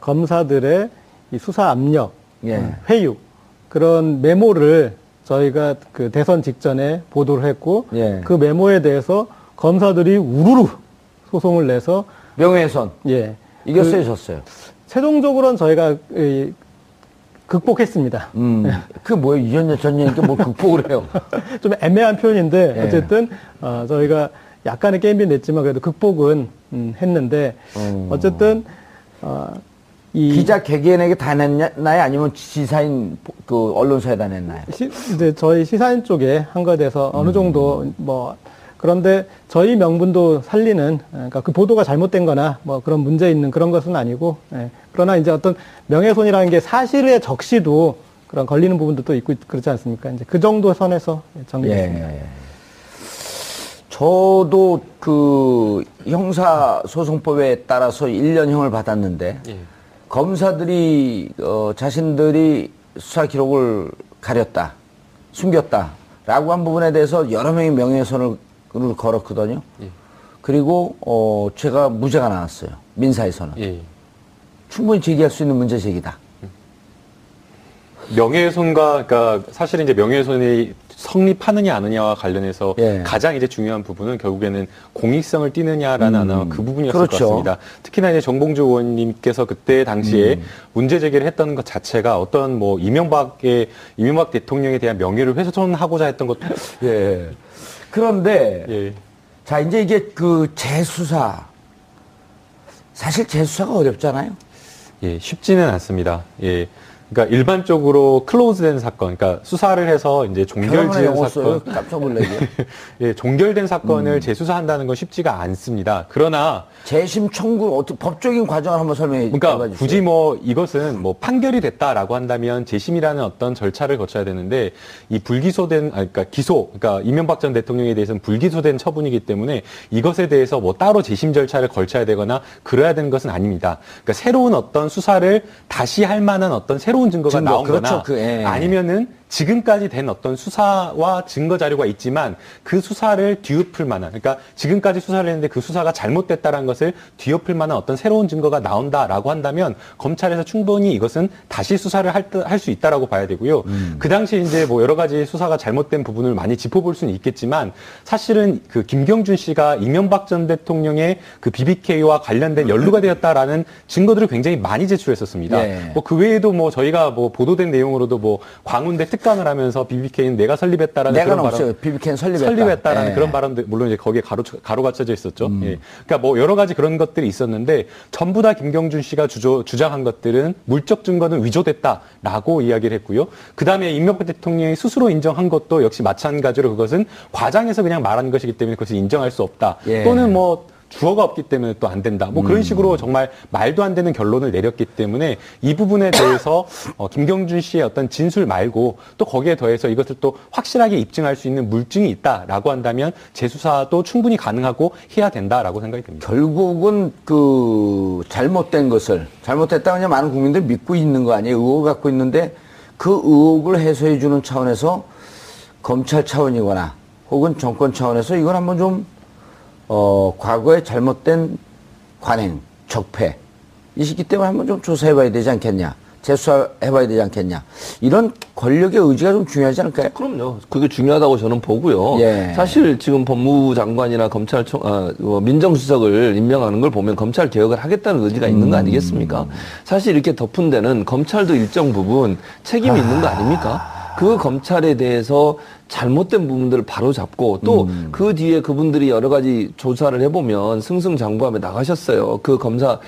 검사들의 이 수사 압력, 예. 회유 그런 메모를 저희가 그 대선 직전에 보도를 했고 예. 그 메모에 대해서 검사들이 우르르 소송을 내서 명예훼손 예 이겼어요, 졌어요? 최종적으로는 저희가 극복했습니다. 그 뭐예요? 2년여 전이니까 뭐 극복을 해요. 좀 애매한 표현인데 예. 어쨌든 저희가 약간의 게임비 냈지만 그래도 극복은 했는데 어쨌든 이 기자 개개인에게 다 냈나요? 아니면 지사인 그 언론사에다 냈나요? 이제 저희 시사인 쪽에 한 것에 대해서 어느 정도 뭐 그런데 저희 명분도 살리는 그러니까 그 보도가 잘못된 거나 뭐 그런 문제 있는 그런 것은 아니고 예. 그러나 이제 어떤 명예훼손이라는 게 사실의 적시도 그런 걸리는 부분도 또 있고 그렇지 않습니까? 이제 그 정도 선에서 정리했습니다. 예. 저도 그 형사소송법에 따라서 1년형을 받았는데 예. 검사들이 자신들이 수사 기록을 가렸다, 숨겼다라고 한 부분에 대해서 여러 명이 명예훼손을 걸었거든요. 예. 그리고 제가 무죄가 나왔어요. 민사에서는. 예. 충분히 제기할 수 있는 문제 제기다. 명예훼손과, 그러니까 사실 이제 명예훼손이 성립하느냐 아느냐와 관련해서 예. 가장 이제 중요한 부분은 결국에는 공익성을 띠느냐라는 아마 그 부분이었을 그렇죠. 것 같습니다. 특히나 이제 정봉주 의원님께서 그때 당시에 문제 제기를 했던 것 자체가 어떤 뭐 이명박 대통령에 대한 명예를 훼손하고자 했던 것도 예. 그런데 예. 자 이제 이게 그 재수사 사실 재수사가 어렵잖아요. 예, 쉽지는 않습니다. 예. 그러니까 일반적으로 클로즈된 사건, 그러니까 수사를 해서 이제 종결지은 사건, 깜짝 놀라게. 예, 종결된 사건을 재수사한다는 건 쉽지가 않습니다. 그러나 재심 청구 어떻게 법적인 과정을 한번 설명해 그러니까 주세요. 굳이 뭐 이것은 뭐 판결이 됐다라고 한다면 재심이라는 어떤 절차를 거쳐야 되는데 이 불기소된 그러니까 그러니까 이명박 전 대통령에 대해서는 불기소된 처분이기 때문에 이것에 대해서 뭐 따로 재심 절차를 걸쳐야 되거나 그래야 되는 것은 아닙니다. 그러니까 새로운 어떤 수사를 다시 할 만한 어떤 새로운 증거가 나온거나 그렇죠. 아니면은 지금까지 된 어떤 수사와 증거 자료가 있지만 그 수사를 뒤엎을 만한 그러니까 지금까지 수사를 했는데 그 수사가 잘못됐다라는 것을 뒤엎을 만한 어떤 새로운 증거가 나온다라고 한다면 검찰에서 충분히 이것은 다시 수사를 할 수 있다라고 봐야 되고요. 그 당시 이제 뭐 여러 가지 수사가 잘못된 부분을 많이 짚어볼 수는 있겠지만 사실은 그 김경준 씨가 이명박 전 대통령의 그 BBK와 관련된 연루가 되었다라는 증거들을 굉장히 많이 제출했었습니다. 예. 뭐 그 외에도 뭐 저희가 뭐 보도된 내용으로도 뭐 광운대 특강을 하면서 BBK는 내가 설립했다라는 내가 그런 없어요. BBK는 설립했다. 설립했다라는 예. 그런 발언도 물론 이제 거기에 가로 갇혀져 있었죠. 예. 그러니까 뭐 여러 가지 그런 것들이 있었는데 전부 다 김경준 씨가 주장한 것들은 물적 증거는 위조됐다라고 이야기를 했고요. 그 다음에 이명박 대통령이 스스로 인정한 것도 역시 마찬가지로 그것은 과장해서 그냥 말한 것이기 때문에 그것을 인정할 수 없다. 예. 또는 뭐 주어가 없기 때문에 또 안 된다. 뭐 그런 식으로 정말 말도 안 되는 결론을 내렸기 때문에 이 부분에 대해서 김경준 씨의 어떤 진술 말고 또 거기에 더해서 이것을 또 확실하게 입증할 수 있는 물증이 있다라고 한다면 재수사도 충분히 가능하고 해야 된다라고 생각이 듭니다. 결국은 그 잘못됐다 그냥 많은 국민들이 믿고 있는 거 아니에요. 의혹을 갖고 있는데 그 의혹을 해소해 주는 차원에서 검찰 차원이거나 혹은 정권 차원에서 이건 한번 좀 과거에 잘못된 관행, 적폐 이 시기 때문에 한번 좀 조사해봐야 되지 않겠냐, 재수사해봐야 되지 않겠냐, 이런 권력의 의지가 좀 중요하지 않을까요? 그럼요. 그게 중요하다고 저는 보고요. 예. 사실 지금 법무부 장관이나 민정수석을 임명하는 걸 보면 검찰 개혁을 하겠다는 의지가 있는 거 아니겠습니까? 사실 이렇게 덮은 데는 검찰도 일정 부분 책임이 있는 거 아닙니까? 그 검찰에 대해서 잘못된 부분들을 바로 잡고 또 그 뒤에 그분들이 여러 가지 조사를 해보면 승승장구하며 나가셨어요. 그 검사